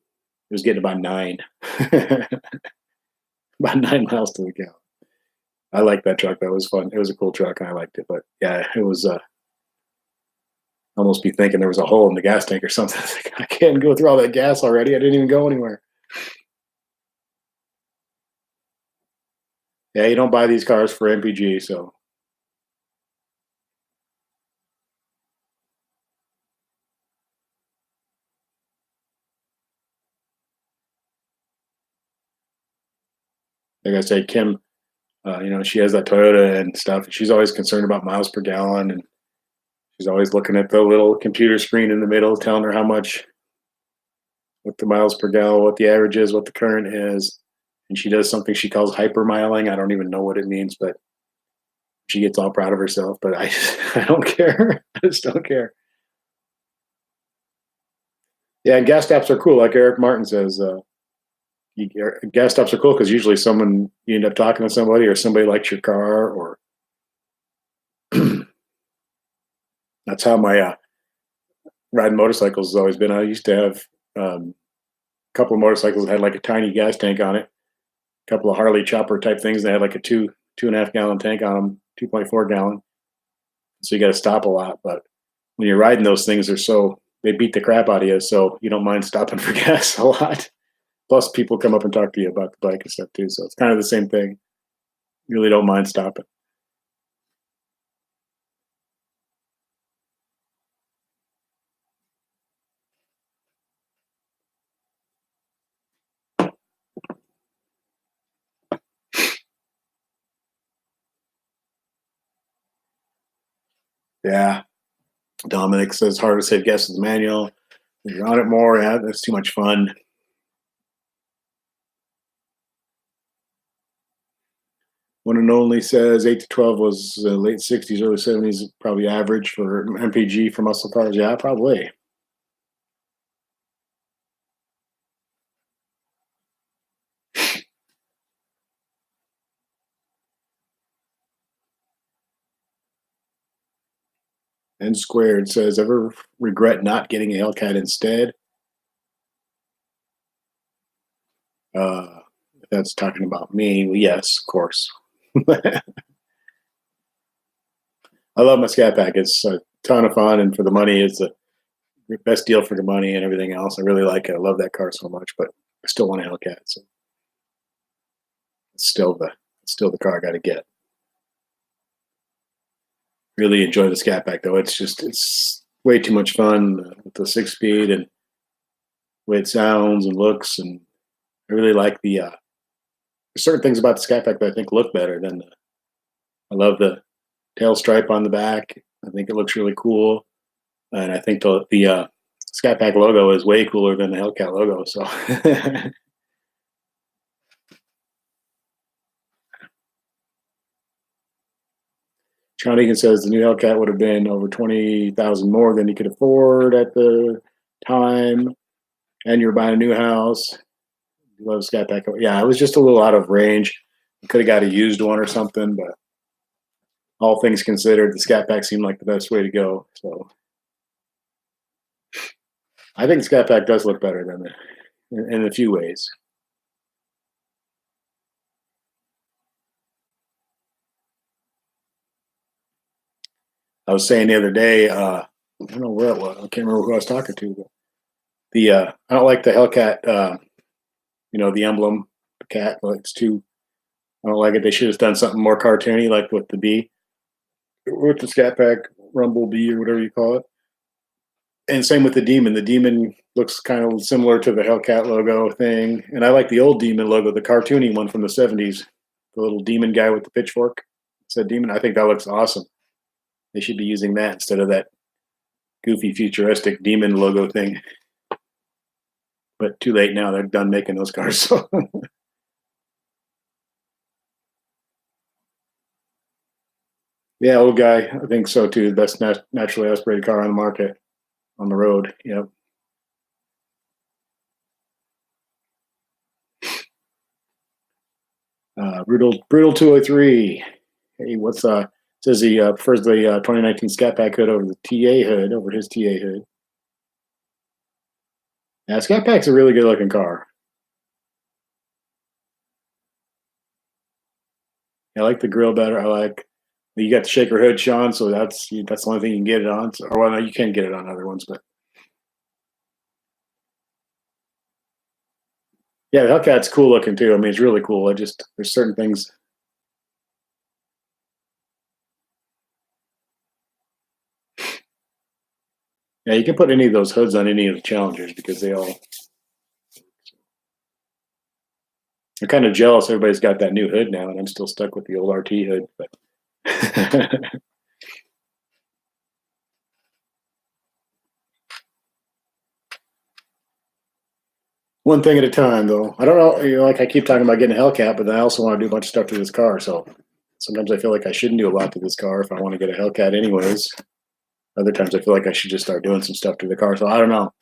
was getting about 9, about 9 miles to the gallon. I liked that truck. That was fun. It was a cool truck, and I liked it. But yeah, it was almost be thinking there was a hole in the gas tank or something. Like, I can't go through all that gas already. I didn't even go anywhere. Yeah, you don't buy these cars for MPG, so. Like I say, Kim, she has that Toyota and stuff. And she's always concerned about miles per gallon, and she's always looking at the little computer screen in the middle, telling her how much, what the miles per gallon, what the average is, what the current is. And she does something she calls hypermiling. I don't even know what it means, but she gets all proud of herself. But I don't care. I just don't care. Yeah, and gas stops are cool. Like Eric Martin says, gas stops are cool because usually you end up talking to somebody, or somebody likes your car, or that's how my riding motorcycles has always been. I used to have a couple of motorcycles that had like a tiny gas tank on it, couple of Harley chopper type things. They had like a 2.5 gallon tank on them, 2.4 gallon. So you got to stop a lot. But when you're riding those things, they beat the crap out of you. So you don't mind stopping for gas a lot. Plus, people come up and talk to you about the bike and stuff too. So it's kind of the same thing. You really don't mind stopping. Yeah. Dominic says hard to save gas with the manual. If you're on it more, yeah, that's too much fun. One and only says 8 to 12 was late 60s, early 70s, probably average for MPG for muscle cars. Yeah, probably. N squared says, ever regret not getting a Hellcat instead? If that's talking about me, well, yes, of course. I love my Scat Pack. It's a ton of fun, and for the money, it's the best deal for the money and everything else. I really like it. I love that car so much, but I still want a Hellcat, so it's still the car I got to get. Really enjoy the Scat Pack though. It's way too much fun with the 6 speed and the way it sounds and looks, and I really like there's certain things about the Scat Pack that I think look better than I love the tail stripe on the back. I think it looks really cool, and I think the Scat Pack logo is way cooler than the Hellcat logo. So Sean Egan says the new Hellcat would have been over 20,000 more than he could afford at the time, and you're buying a new house. Love Scat Pack. Yeah, it was just a little out of range. Could have got a used one or something, but all things considered, the Scat Pack seemed like the best way to go. So I think Scat Pack does look better than in a few ways. I was saying the other day, I don't know where it was. I can't remember who I was talking to, but I don't like the Hellcat. The emblem, the cat. Like it's too. I don't like it. They should have done something more cartoony, like with the bee, with the Scat Pack Rumble Bee or whatever you call it. And same with the Demon. The Demon looks kind of similar to the Hellcat logo thing, and I like the old Demon logo, the cartoony one from the '70s, the little demon guy with the pitchfork. It said Demon. I think that looks awesome. They should be using that instead of that goofy futuristic Demon logo thing. But too late now. They're done making those cars. So. Yeah, old guy. I think so too. The best naturally aspirated car on the market on the road. Yep. Brutal 203. Hey, what's says he prefers the 2019 Scat Pack hood over the TA hood over his TA hood. Yeah, Scat Pack's a really good looking car. I like the grill better. I like you got the shaker hood, Sean. So that's the only thing you can get it on. So, or well, no, you can get it on other ones, but yeah, the Hellcat's cool looking too. I mean, it's really cool. There's certain things. Yeah, you can put any of those hoods on any of the Challengers because they all. I'm kind of jealous. Everybody's got that new hood now, and I'm still stuck with the old RT hood. But one thing at a time, though. I don't know. Like I keep talking about getting a Hellcat, but I also want to do a bunch of stuff to this car. So sometimes I feel like I shouldn't do a lot to this car if I want to get a Hellcat, anyways. Other times I feel like I should just start doing some stuff to the car. So I don't know.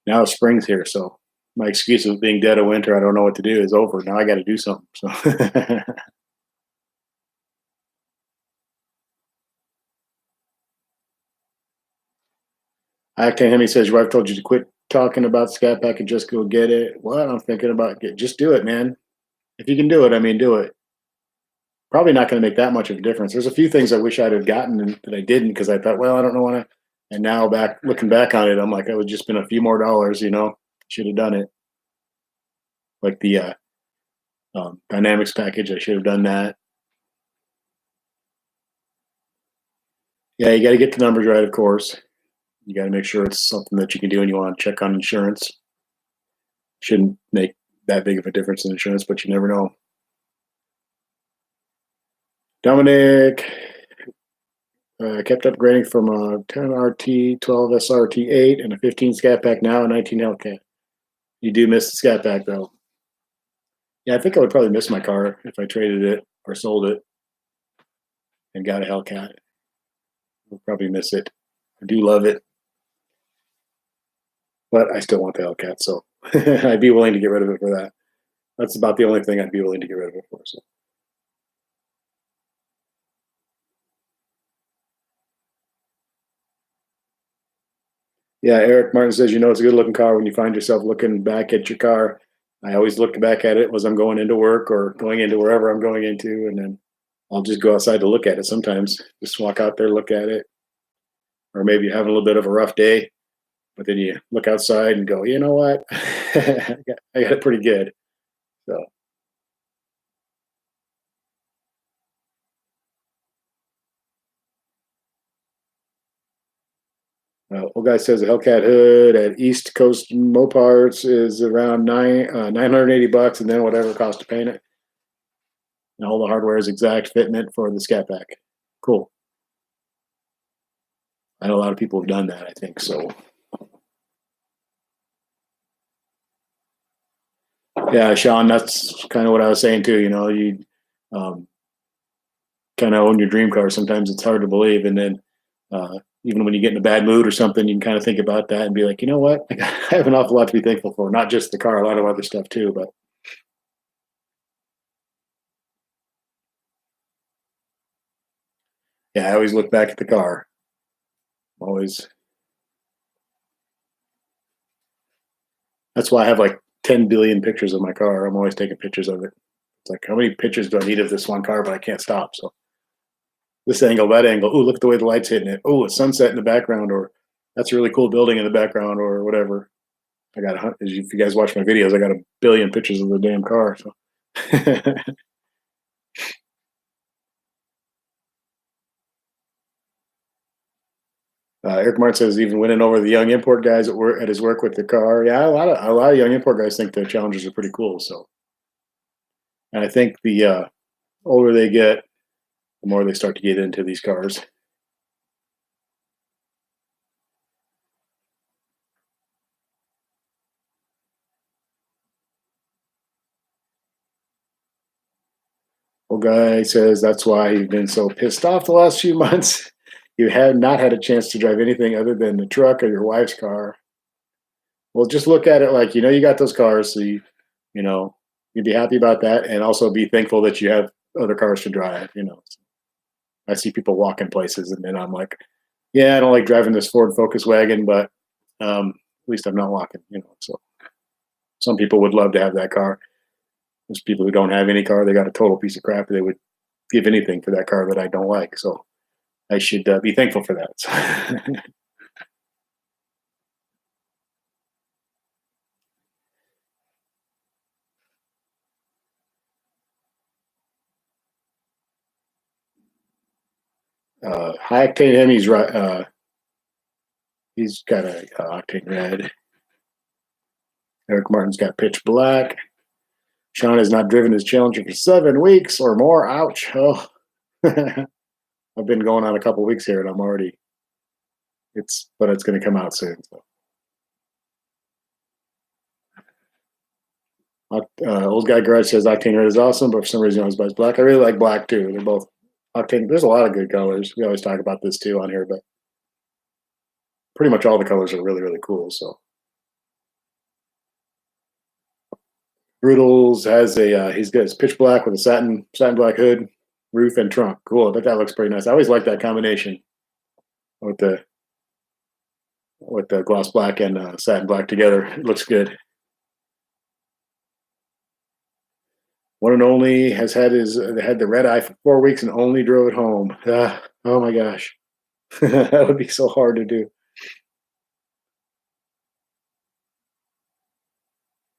Now spring's here, so my excuse of being dead of winter, I don't know what to do, is over. Now I got to do something. So. Acting Hemi says your wife told you to quit talking about Scat Pack and just go get it. What? I'm thinking about just do it, man. If you can do it, I mean, do it. Probably not going to make that much of a difference. There's a few things I wish I'd have gotten and that I didn't because I thought, well, I don't know want to. And now back looking back on it, I'm like, it would just been a few more dollars, should have done it. Like the dynamics package, I should have done that. Yeah, you got to get the numbers right, of course. You got to make sure it's something that you can do and you want to check on insurance. Shouldn't make that big of a difference in insurance, but you never know. Dominic kept upgrading from a 10 RT, 12 SRT 8, and a 15 Scat Pack now, a 19 Hellcat. You do miss the Scat Pack, though. Yeah, I think I would probably miss my car if I traded it or sold it and got a Hellcat. I'll probably miss it. I do love it, but I still want the Hellcat, so I'd be willing to get rid of it for that. That's about the only thing I'd be willing to get rid of it for. So. Yeah, Eric Martin says, it's a good looking car when you find yourself looking back at your car. I always look back at it as I'm going into work or going into wherever I'm going into, and then I'll just go outside to look at it sometimes. Just walk out there, look at it. Or maybe you're having a little bit of a rough day, but then you look outside and go, you know what? I got it pretty good. So, old guy says the Hellcat hood at East Coast Moparts is around $980, and then whatever it costs to paint it. And all the hardware is exact fitment for the Scat Pack. Cool. I know a lot of people have done that, I think. So, yeah, Sean, that's kind of what I was saying too. You um, kind of own your dream car. Sometimes it's hard to believe. And then even when you get in a bad mood or something, you can kind of think about that and be like, you know what? I have an awful lot to be thankful for. Not just the car, a lot of other stuff too. But yeah, I always look back at the car. Always. That's why I have like 10 billion pictures of my car. I'm always taking pictures of it. It's like, how many pictures do I need of this one car? But I can't stop. So this angle, that angle. Oh, look at the way the light's hitting it. Oh, a sunset in the background, or that's a really cool building in the background, or whatever. I got if you guys watch my videos, I got a billion pictures of the damn car. So Eric Martin says even winning over the young import guys at his work with the car. Yeah, a lot of young import guys think the Challengers are pretty cool. So, and I think the older they get, the more they start to get into these cars. Old guy says that's why he's been so pissed off the last few months. You had not had a chance to drive anything other than the truck or your wife's car. Well, just look at it like you got those cars, so you'd be happy about that, and also be thankful that you have other cars to drive. I see people walking places, and then I'm like, yeah, I don't like driving this Ford Focus wagon, but at least I'm not walking. So some people would love to have that car. There's people who don't have any car; they got a total piece of crap. They would give anything for that car that I don't like. So I should be thankful for that. High octane Hemi's right. He's got a octane red. Eric Martin's got pitch black. Sean has not driven his Challenger for 7 weeks or more. Ouch. Oh, I've been going on a couple weeks here, and I'm already. But it's going to come out soon. So. Old guy garage says octane red is awesome, but for some reason he always buys black. I really like black too. They're both octane. There's a lot of good colors. We always talk about this too on here, but pretty much all the colors are really, really cool. So Brutals has he's got his pitch black with a satin black hood, roof and trunk. Cool. I bet that looks pretty nice. I always like that combination with the gloss black and satin black together. It looks good. One and only has had the red eye for 4 weeks and only drove it home. Oh my gosh, that would be so hard to do.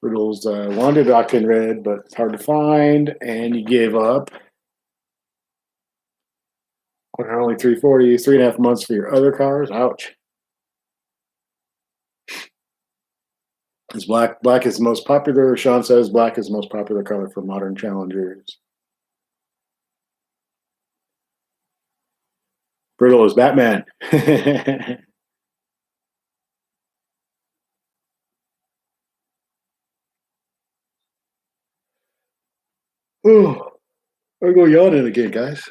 Riddles wanted octane red, but it's hard to find, and you gave up. Only 340, 3.5 months for your other cars. Ouch. Is black is the most popular? Sean says black is the most popular color for modern challengers. Brittle is Batman. Oh, I'll go yawning again, guys.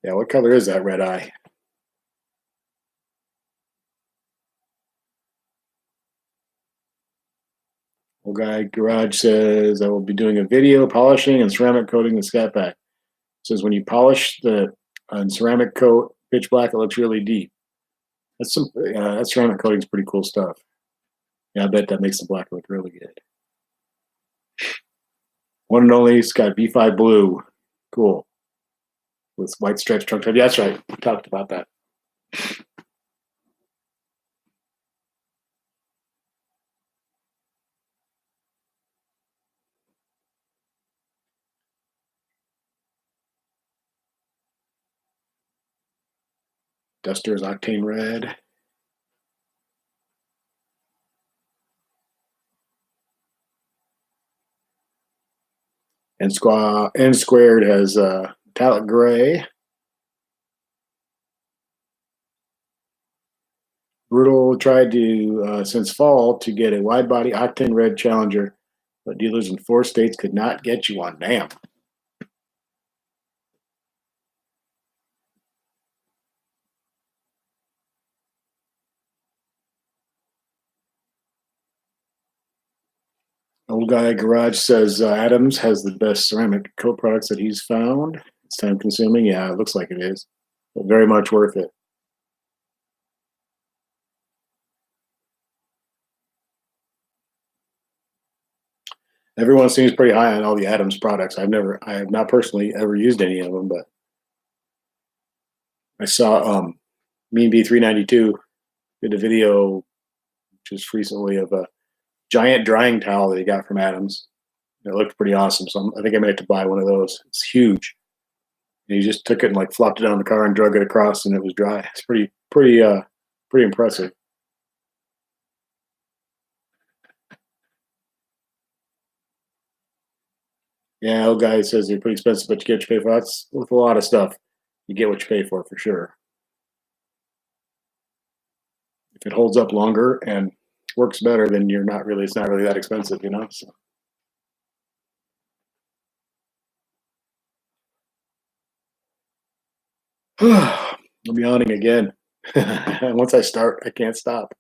Yeah, what color is that red eye? Old guy garage says I will be doing a video polishing and ceramic coating the scat pack. Says when you polish the ceramic coat pitch black, it looks really deep. That ceramic coating is pretty cool stuff. Yeah, I bet that makes the black look really good. One and only, it's got B5 blue. Cool. With white striped trunk top. Yeah, that's right. We talked about that. Duster is octane red. And squared has metallic gray. Brutal tried to since fall to get a wide body octane red Challenger, but dealers in 4 states could not get you one. Damn. Old guy garage says Adams has the best ceramic coat products that he's found. It's time consuming. Yeah, it looks like it is, but very much worth it. Everyone seems pretty high on all the Adams products. I have not personally ever used any of them, but I saw Mean B 392 did a video just recently of a giant drying towel that he got from Adams. It looked pretty awesome, so I think I may have to buy one of those. It's huge. And he just took it and like flopped it on the car and drug it across, and it was dry. It's pretty impressive. Yeah, old guy says they're pretty expensive, but you get what you pay for. That's with a lot of stuff. You get what you pay for sure. If it holds up longer and works better, then it's not really that expensive, you know. So. I'll be yawning again. Once I start, I can't stop.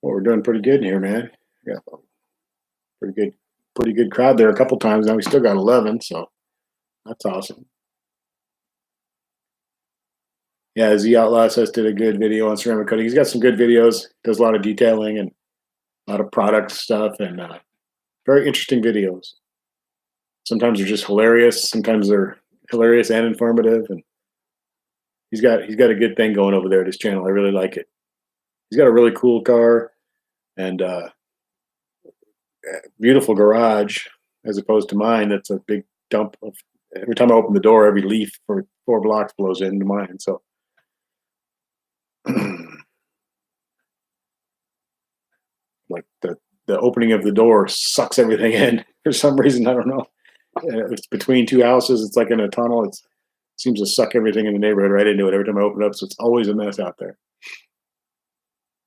Well, we're doing pretty good here, man. Yeah, pretty good, pretty good crowd there a couple times. Now we still got 11, so that's awesome. Yeah, Z Outlaw says did a good video on ceramic coating. He's got some good videos. Does a lot of detailing and a lot of product stuff, and very interesting videos. Sometimes they're just hilarious. Sometimes they're hilarious and informative. And he's got a good thing going over there at his channel. I really like it. He's got a really cool car and beautiful garage as opposed to mine. That's a big dump of every time I open the door, every leaf for 4 blocks blows into mine. So like the opening of the door sucks everything in for some reason. I don't know. It's between 2 houses. It's like in a tunnel. It seems to suck everything in the neighborhood right into it every time I open it up. So it's always a mess out there.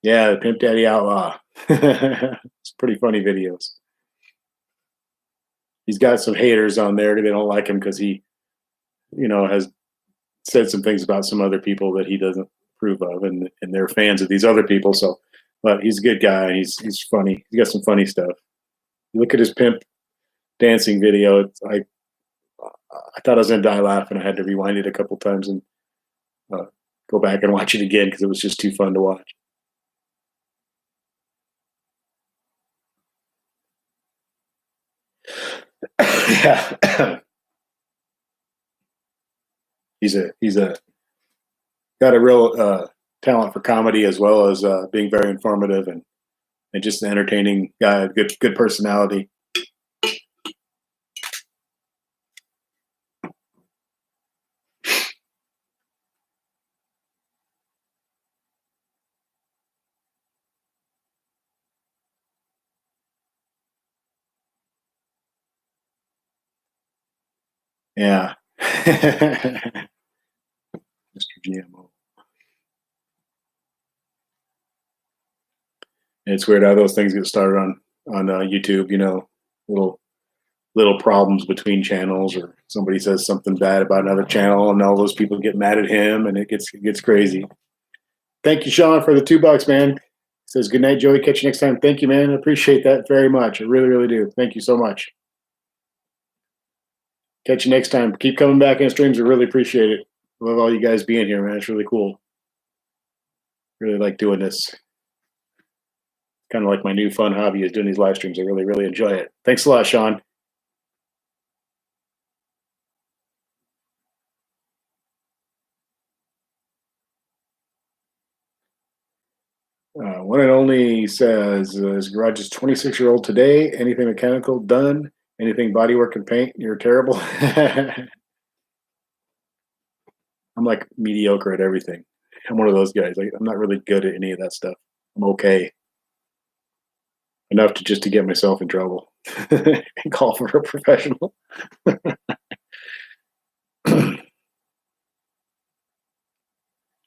Yeah, the Pimp Daddy Outlaw. It's pretty funny videos. He's got some haters on there. They don't like him because he, has said some things about some other people that he doesn't approve of, and they're fans of these other people. So, but he's a good guy. He's funny. He's got some funny stuff. You look at his Pimp dancing video. I thought I was gonna die laughing. I had to rewind it a couple times and uh, go back and watch it again because it was just too fun to watch. Yeah, he's a got a real talent for comedy as well as being very informative and just an entertaining guy. Good personality. Yeah. Mr. GMO. It's weird how those things get started on YouTube. Little little problems between channels, or somebody says something bad about another channel, and all those people get mad at him, and it gets crazy. Thank you, Sean, for the $2, man. Says good night, Joey. Catch you next time. Thank you, man. I appreciate that very much. I really, really do. Thank you so much. Catch you next time. Keep coming back in streams. I really appreciate it. Love all you guys being here, man. It's really cool. Really like doing this. Kind of like my new fun hobby is doing these live streams. I really, really enjoy it. Thanks a lot, Sean. One and only says his garage is 26-year-old today. Anything mechanical done? Anything bodywork and paint? You're terrible. I'm like mediocre at everything. I'm one of those guys. I'm not really good at any of that stuff. I'm okay. Enough to get myself in trouble and call for a professional.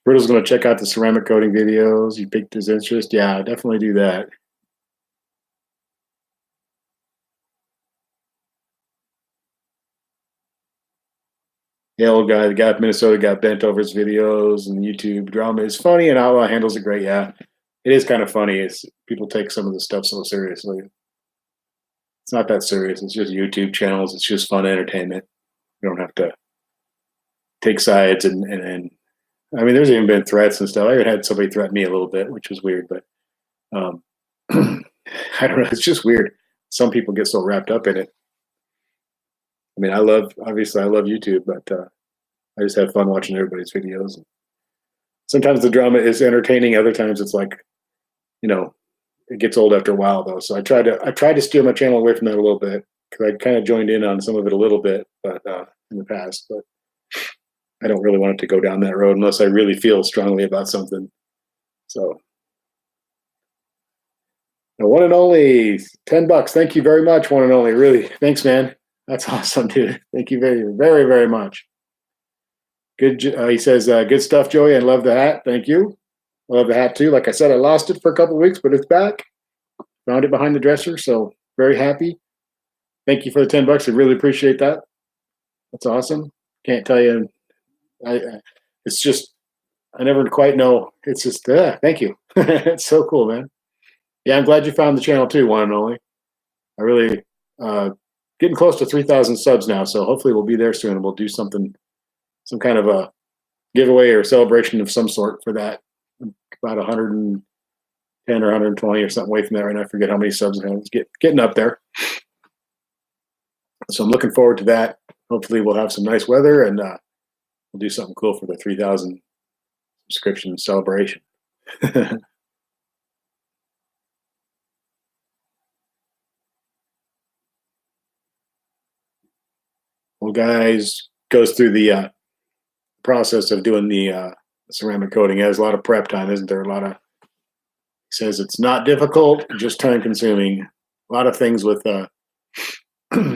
Brittle's going to check out the ceramic coating videos. You piqued his interest. Yeah, definitely do that. The old guy, the guy from Minnesota, got bent over his videos and YouTube drama is funny, and Outlaw handles it great. Yeah, it is kind of funny. It's people take some of the stuff so seriously. It's not that serious. It's just YouTube channels. It's just fun entertainment. You don't have to take sides and I mean, there's even been threats and stuff. I even had somebody threaten me a little bit, which was weird, but I don't know. It's just weird. Some people get so wrapped up in it. I mean, obviously I love YouTube, but I just have fun watching everybody's videos. Sometimes the drama is entertaining. Other times it's like, it gets old after a while though. So I tried to steer my channel away from that a little bit because I kind of joined in on some of it a little bit, but in the past, but I don't really want it to go down that road unless I really feel strongly about something. So the one and only $10. Thank you very much, one and only. Really, thanks, man. That's awesome, dude. Thank you very, very, very much. Good. He says, good stuff, Joey. I love the hat. Thank you. I love the hat too. Like I said, I lost it for a couple of weeks, but it's back. Found it behind the dresser, so very happy. Thank you for the $10. I really appreciate that. That's awesome. Can't tell you. It's just I never quite know. It's just thank you. It's so cool, man. Yeah, I'm glad you found the channel too, one and only. I really getting close to 3,000 subs now, so hopefully we'll be there soon and we'll do something, some kind of a giveaway or celebration of some sort for that. About 110 or 120 or something away from that right now. I forget how many subs I have. It's getting up there. So I'm looking forward to that. Hopefully we'll have some nice weather and we'll do something cool for the 3,000 subscription celebration. Well, guys, goes through the process of doing the ceramic coating. It has a lot of prep time, isn't there? Says it's not difficult, just time consuming. A lot of things with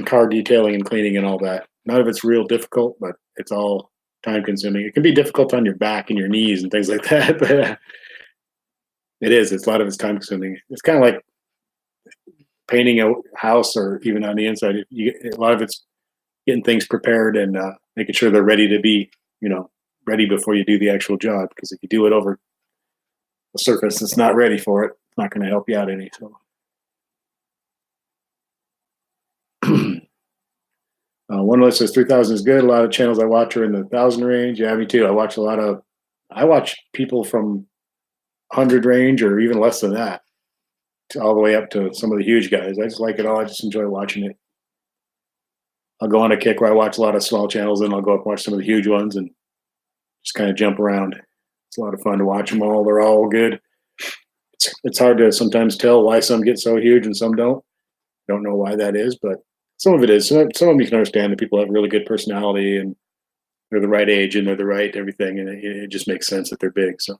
car detailing and cleaning and all that. None of it's real difficult, but it's all time consuming. It can be difficult on your back and your knees and things like that, but it is. It's a lot of it's time consuming. It's kind of like painting a house or even on the inside. A lot of it's getting things prepared and making sure they're ready to be, ready before you do the actual job. Because if you do it over a surface that's not ready for it, it's not going to help you out any. So One list says 3,000 is good. A lot of channels I watch are in the 1,000 range. Yeah, me too. I watch people from 100 range or even less than that, all the way up to some of the huge guys. I just like it all. I just enjoy watching it. I'll go on a kick where I watch a lot of small channels, and I'll go up and watch some of the huge ones and just kind of jump around. It's a lot of fun to watch them all. They're all good. It's hard to sometimes tell why some get so huge and some don't. Don't know why that is, but some of it is. Some of them you can understand that people have really good personality and they're the right age and they're the right everything, and it just makes sense that they're big. So,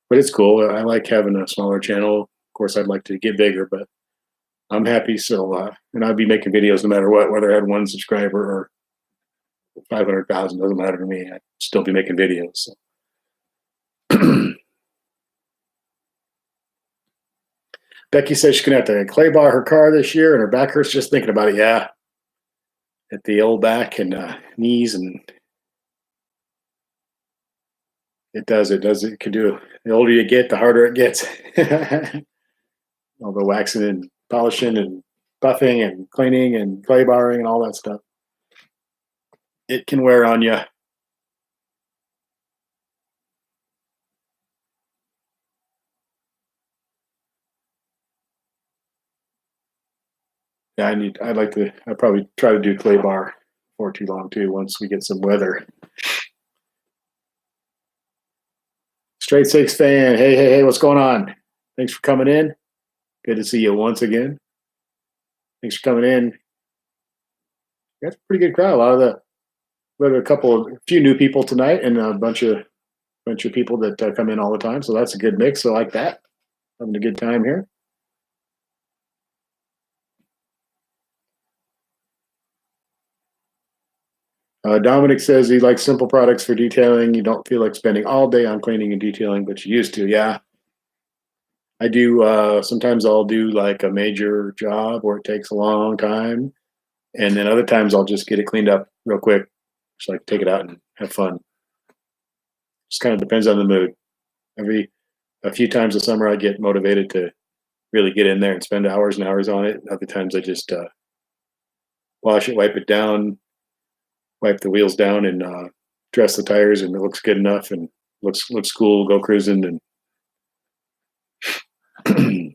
but it's cool. I like having a smaller channel. Of course, I'd like to get bigger, but I'm happy. So, and I'd be making videos no matter what, whether I had 1 subscriber or 500,000. Doesn't matter to me. I'd still be making videos. So. Becky says she's gonna have to clay bar her car this year, and her back hurts just thinking about it. Yeah, at the old back and knees, and it does. It does. It can do. The older you get, the harder it gets. All the waxing and polishing and buffing and cleaning and clay barring and all that stuff. It can wear on you. Yeah, I'd like to. I'd probably try to do clay bar before too long too. Once we get some weather. Straight Six fan. Hey, hey, hey! What's going on? Thanks for coming in. Good to see you once again. Thanks for coming in. That's a pretty good crowd. We have a few new people tonight, and a bunch of people that come in all the time. So that's a good mix. I like that. Having a good time here. Dominic says he likes simple products for detailing. You don't feel like spending all day on cleaning and detailing, but you used to. Yeah, I do. Sometimes I'll do like a major job where it takes a long time, and then other times I'll just get it cleaned up real quick, just like take it out and have fun. Just kind of depends on the mood. A few times this summer I get motivated to really get in there and spend hours and hours on it. Other times I just wash it, wipe it down, wipe the wheels down, and dress the tires, and it looks good enough and looks cool. Go cruising, and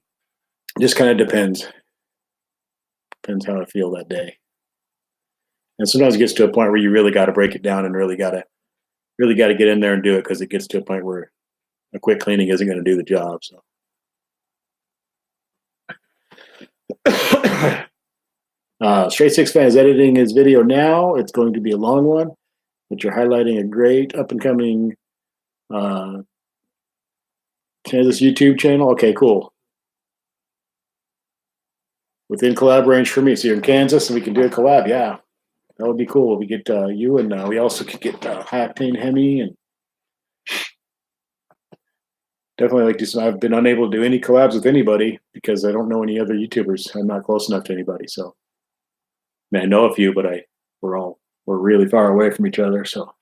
just kind of depends how I feel that day. And sometimes it gets to a point where you really got to break it down and really got to get in there and do it, because it gets to a point where a quick cleaning isn't going to do the job. So. Straight Six fan is editing his video now. It's going to be a long one, but you're highlighting a great up and coming Kansas YouTube channel. Okay, cool. Within collab range for me. So you're in Kansas and we can do a collab. Yeah, that would be cool. We get you, and we also could get High Octane Hemi, and definitely like to do some. I've been unable to do any collabs with anybody because I don't know any other YouTubers. I'm not close enough to anybody. So I mean, I know a few, but we're really far away from each other. So.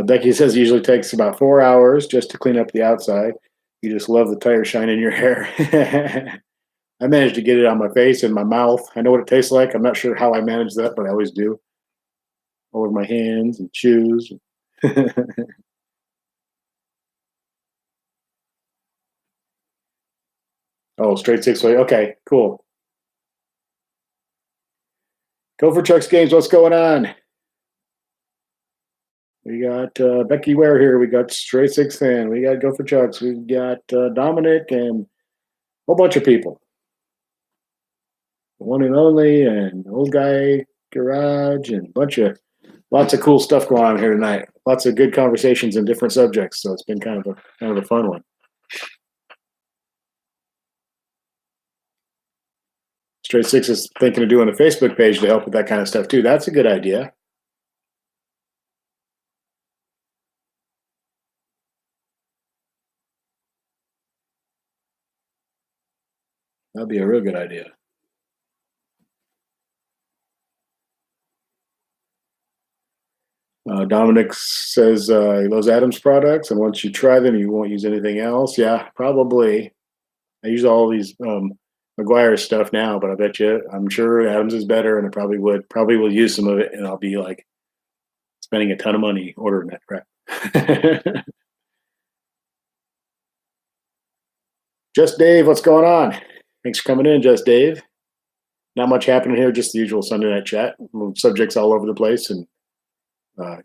Becky says it usually takes about 4 hours just to clean up the outside. You just love the tire shine in your hair. I managed to get it on my face and my mouth. I know what it tastes like. I'm not sure how I manage that, but I always do. All over my hands and shoes. Oh, straight six way. Okay, cool. Go for Chuck's Games. What's going on? We got Becky Ware here. We got Straight Six Fan. We got Go for Chucks. We got Dominic and a whole bunch of people. The one and only, and Old Guy Garage, and lots of cool stuff going on here tonight. Lots of good conversations and different subjects. So it's been kind of a fun one. Straight Six is thinking of doing a Facebook page to help with that kind of stuff too. That's a good idea. That'd be a real good idea. Dominic says he loves Adams products, and once you try them, you won't use anything else. Yeah, probably. I use all these McGuire stuff now, but I bet you, I'm sure Adams is better, and I probably will use some of it, and I'll be like spending a ton of money ordering that crap. Just Dave, what's going on? Thanks for coming in, Just Dave. Not much happening here, just the usual Sunday night chat. Subjects all over the place, and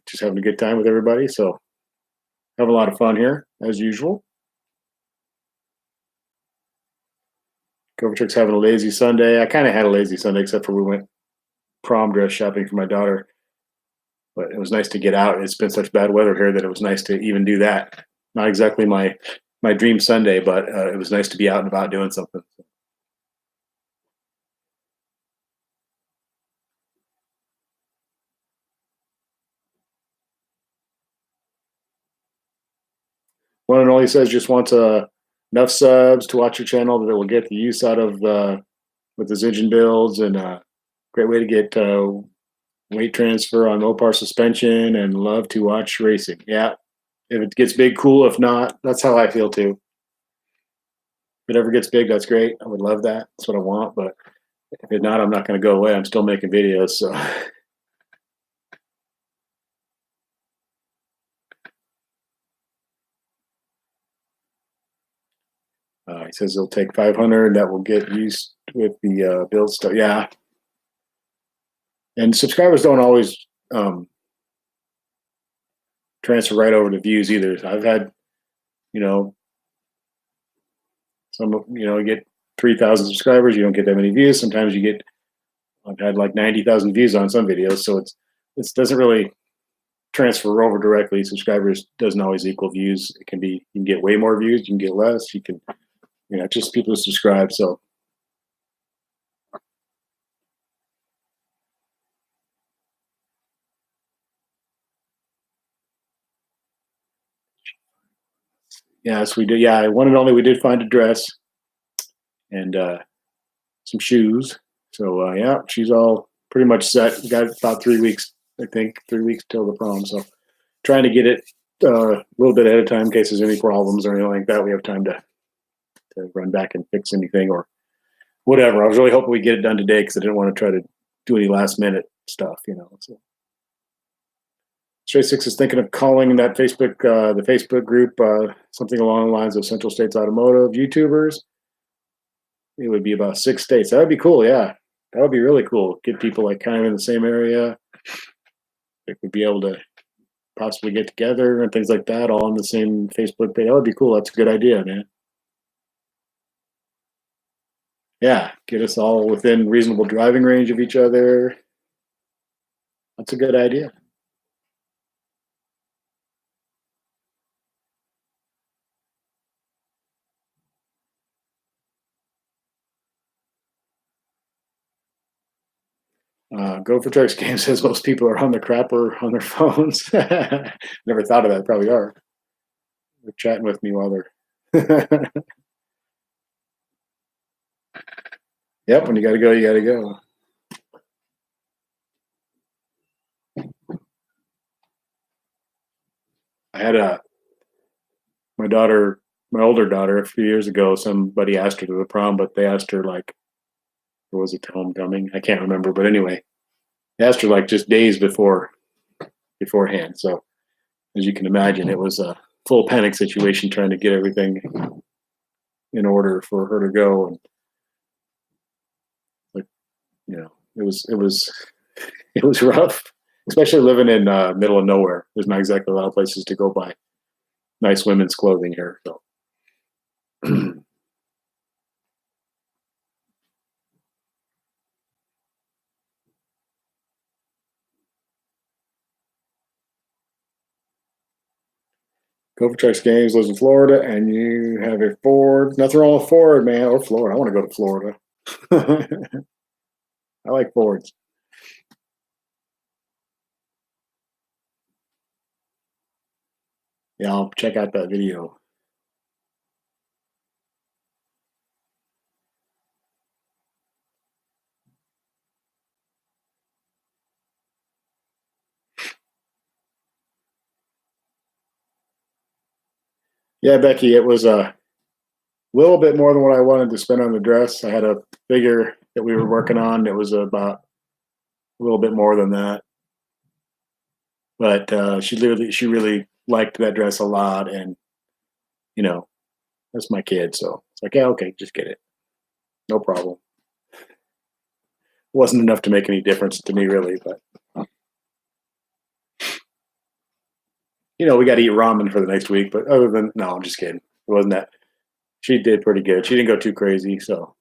just having a good time with everybody. So, have a lot of fun here, as usual. Kovatrik's having a lazy Sunday. I kind of had a lazy Sunday, except for we went prom dress shopping for my daughter. But it was nice to get out. It's been such bad weather here that it was nice to even do that. Not exactly my dream Sunday, but it was nice to be out and about doing something. One and only says just wants enough subs to watch your channel that it will get the use out of with his engine builds, and great way to get weight transfer on Mopar suspension, and love to watch racing. Yeah, if it gets big, cool. If not, that's how I feel too. If it ever gets big, that's great. I would love that. That's what I want. But if it not, I'm not going to go away. I'm still making videos. So he says he'll take 500. That will get used with the build stuff. Yeah. And subscribers don't always transfer right over to views either. I've had, you know, you get 3,000 subscribers, you don't get that many views. Sometimes I've had like 90,000 views on some videos, so it doesn't really transfer over directly. Subscribers doesn't always equal views. It can be, you can get way more views, you can get less. You can, just people who subscribe. So yes, we did. Yeah, one and only, we did find a dress and some shoes. So yeah, she's all pretty much set. We got about 3 weeks, I think, 3 weeks till the prom. So trying to get it a little bit ahead of time in case there's any problems or anything like that. We have time to run back and fix anything or whatever. I was really hoping we get it done today because I didn't want to try to do any last minute stuff. So Stray Six is thinking of calling that the Facebook group, something along the lines of Central States Automotive YouTubers. It would be about 6 states. That would be cool. Yeah, that would be really cool. Get people like kind of in the same area. They would be able to possibly get together and things like that, all on the same Facebook page. That would be cool. That's a good idea, man. Yeah, get us all within reasonable driving range of each other. That's a good idea. Go for Trucks Game says most people are on the crapper on their phones. Never thought of that. Probably are. They're chatting with me while they're. Yep. When you got to go, you got to go. I had my older daughter, a few years ago. Somebody asked her to the prom, but they asked her like, or was it to homecoming? I can't remember. But anyway, they asked her like just days beforehand. So as you can imagine, it was a full panic situation trying to get everything in order for her to go. And like, it was rough, especially living in middle of nowhere. There's not exactly a lot of places to go buy nice women's clothing here. So. Go for Trucks Games lives in Florida, and you have a Ford. Nothing wrong with Ford, man, or Florida. I want to go to Florida. I like Fords. Yeah, I'll check out that video. Yeah, Becky, it was little bit more than what I wanted to spend on the dress. I had a figure that we were working on that was about a little bit more than that, but she really liked that dress a lot, and you know that's my kid, so it's like, yeah, okay, just get it, no problem. Wasn't enough to make any difference to me really, but we got to eat ramen for the next week. But other than no, I'm just kidding. It wasn't that. She did pretty good. She didn't go too crazy, so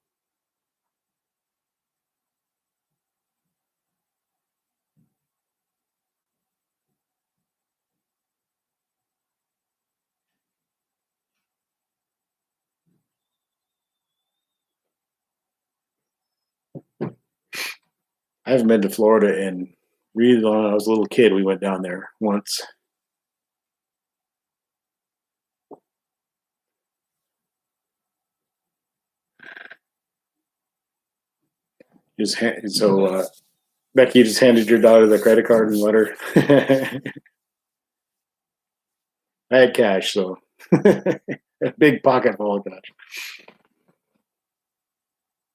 I haven't been to Florida in really long. I was a little kid. We went down there once. Becky, you just handed your daughter the credit card and let her. I had cash, so a big pocket full of cash.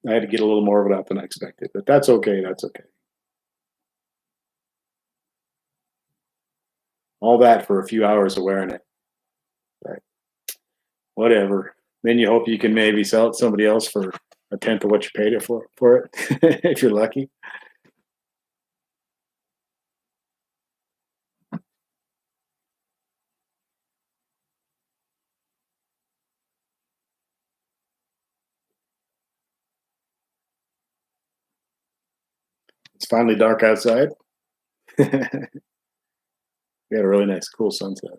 I had to get a little more of it out than I expected, but that's okay. That's okay. All that for a few hours of wearing it. Right. Whatever. Then you hope you can maybe sell it to somebody else for a tenth of what you paid it for it, if you're lucky. It's finally dark outside. We had a really nice, cool sunset.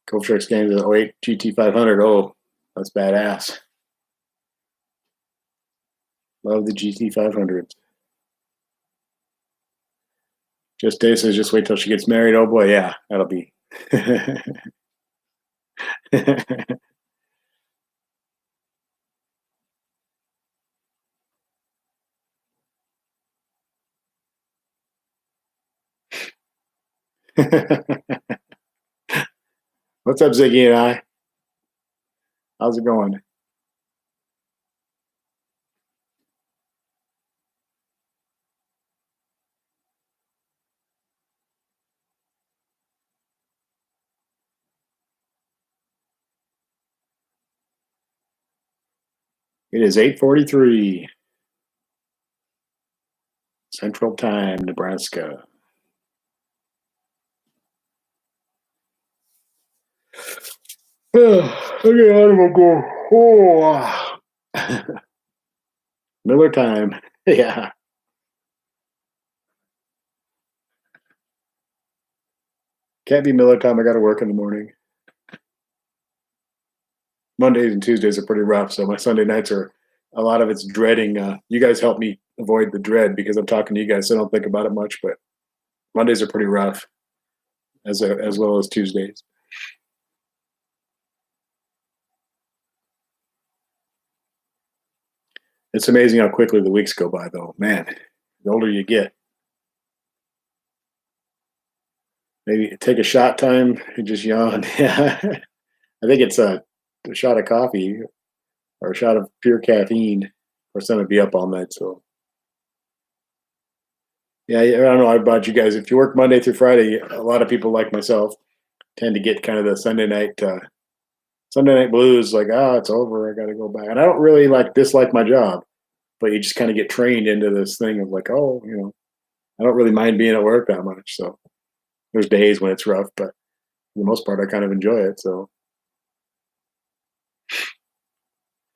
Cove Sharks game to the 08 GT500. Oh, that's badass. Love the GT500. Just Dave says, just wait till she gets married. Oh boy, yeah, that'll be. What's up, Ziggy and I? How's it going? It is 8:43 Central Time, Nebraska. Okay, I'm gonna go. Oh. Miller time. Yeah. Can't be Miller time. I got to work in the morning. Mondays and Tuesdays are pretty rough. So my Sunday nights are a lot of it's dreading. You guys help me avoid the dread because I'm talking to you guys, so I don't think about it much. But Mondays are pretty rough, as well as Tuesdays. It's amazing how quickly the weeks go by, though. Man, the older you get, maybe take a shot time and just yawn. Yeah, I think it's a shot of coffee or a shot of pure caffeine, or something to be up all night. So yeah, I don't know about you guys. If you work Monday through Friday, a lot of people like myself tend to get kind of the Sunday night blues. Like, oh, it's over. I got to go back. And I don't really dislike my job, but you just kind of get trained into this thing of like, oh, I don't really mind being at work that much. So there's days when it's rough, but for the most part, I kind of enjoy it. So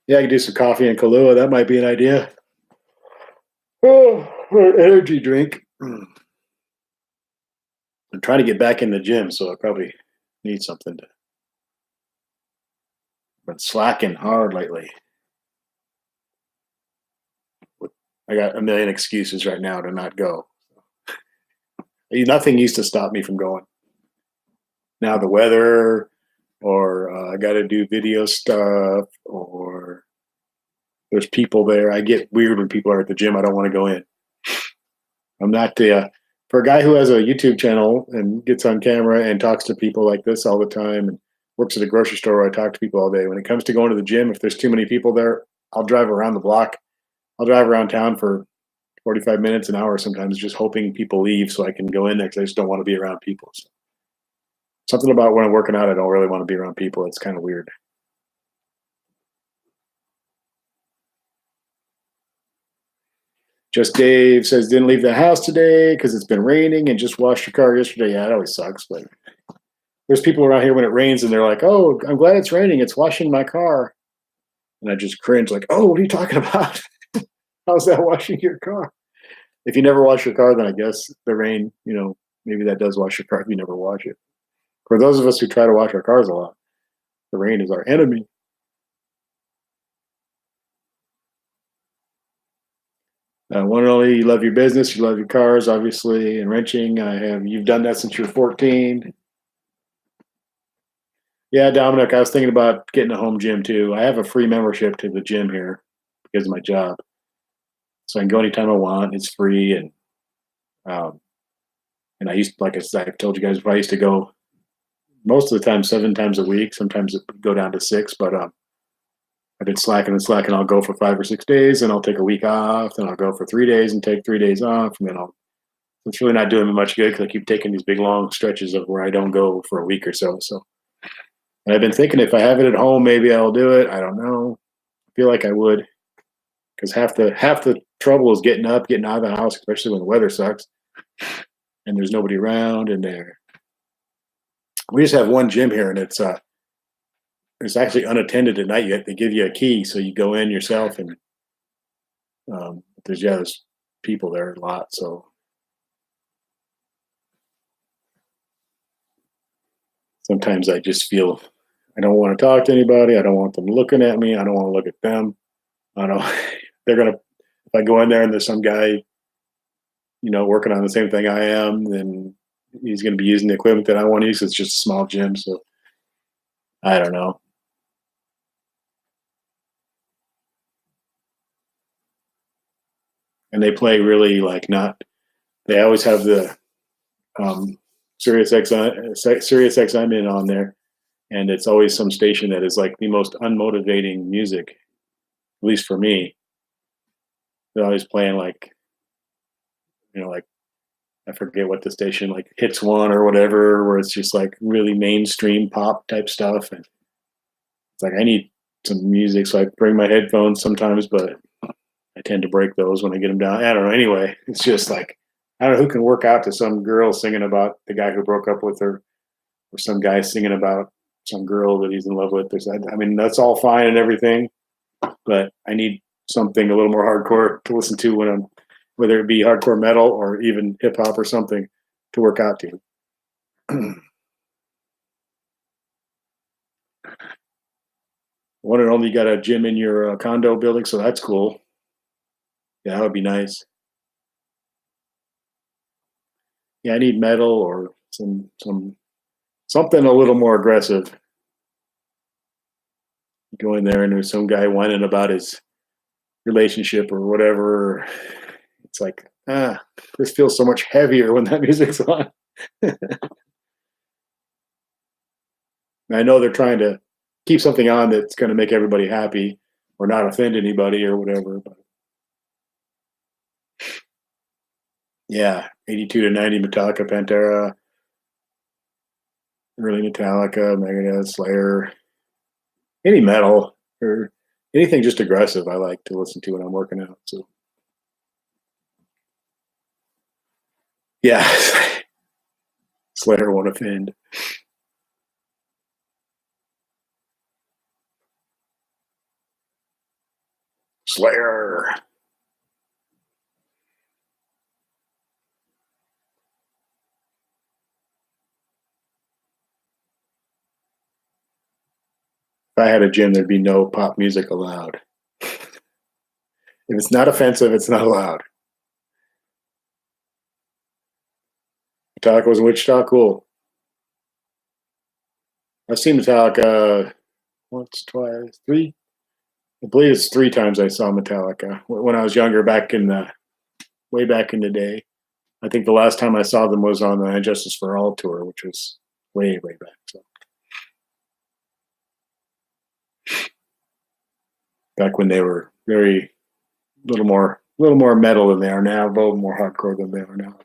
yeah, I could do some coffee and Kahlua. That might be an idea. Oh, or an energy drink. I'm trying to get back in the gym, so I probably need something to. Been slacking hard lately. I got a million excuses right now to not go. Nothing used to stop me from going. Now the weather, or I got to do video stuff, or there's people there. I get weird when people are at the gym. I don't want to go in. I'm not the for a guy who has a YouTube channel and gets on camera and talks to people like this all the time, and works at a grocery store where I talk to people all day. When it comes to going to the gym, if there's too many people there, I'll drive around the block. I'll drive around town for 45 minutes, an hour sometimes, just hoping people leave so I can go in there because I just don't want to be around people. So something about when I'm working out, I don't really want to be around people. It's kind of weird. Just Dave says, didn't leave the house today because it's been raining and just washed your car yesterday. Yeah, it always sucks. But there's people around here when it rains and they're like, oh, I'm glad it's raining. It's washing my car. And I just cringe like, oh, what are you talking about? How's that washing your car? If you never wash your car, then I guess the rain, maybe that does wash your car if you never wash it. For those of us who try to wash our cars a lot, the rain is our enemy. One and only, you love your business, you love your cars, obviously, and wrenching. You've done that since you were 14. Yeah, Dominic, I was thinking about getting a home gym too. I have a free membership to the gym here because of my job. So I can go anytime I want. It's free. Um, and I've told you guys, I used to go most of the time, 7 times a week. Sometimes it would go down to 6, but I've been slacking and slacking. I'll go for 5 or 6 days, and I'll take a week off. Then I'll go for 3 days and take 3 days off, and then it's really not doing me much good because I keep taking these big long stretches of where I don't go for a week or so. So, and I've been thinking if I have it at home, maybe I'll do it. I don't know. I feel like I would because half the trouble is getting up, getting out of the house, especially when the weather sucks and there's nobody around. And we just have one gym here, and it's actually unattended at night yet. They give you a key, so you go in yourself, and there's people there a lot. So sometimes I just feel I don't want to talk to anybody. I don't want them looking at me. I don't want to look at them. I don't. If I go in there and there's some guy, working on the same thing I am, then he's going to be using the equipment that I want to use. It's just a small gym, so I don't know. And they play really like not. They always have the Sirius XM in on there, and it's always some station that is like the most unmotivating music, at least for me. They're always playing like, like I forget what the station like Hits One or whatever, where it's just like really mainstream pop type stuff, and it's like I need some music, so I bring my headphones sometimes, but I tend to break those when I get them down. I don't know. Anyway, it's just like I don't know who can work out to some girl singing about the guy who broke up with her, or some guy singing about some girl that he's in love with. I mean, that's all fine and everything, but I need something a little more hardcore to listen to whether it be hardcore metal or even hip hop or something to work out to. One and only, you got a gym in your condo building, so that's cool. Yeah, that would be nice. Yeah, I need metal or something a little more aggressive. Go in there and there's some guy whining about his relationship or whatever. It's like, this feels so much heavier when that music's on. I know they're trying to keep something on that's going to make everybody happy or not offend anybody or whatever. But yeah, 82 to 90, Metallica, Pantera, early Metallica, Megadeth, Slayer, any metal or anything just aggressive I like to listen to when I'm working out. So yeah, Slayer won't offend. Slayer. If I had a gym, there'd be no pop music allowed. If it's not offensive, it's not allowed. Metallica was in Wichita. Cool. I've seen Metallica once, twice, three. I believe it's 3 times I saw Metallica when I was younger, way back in the day. I think the last time I saw them was on the Justice for All tour, which was way, way back. So back when they were very little more metal than they are now, a little more hardcore than they are now.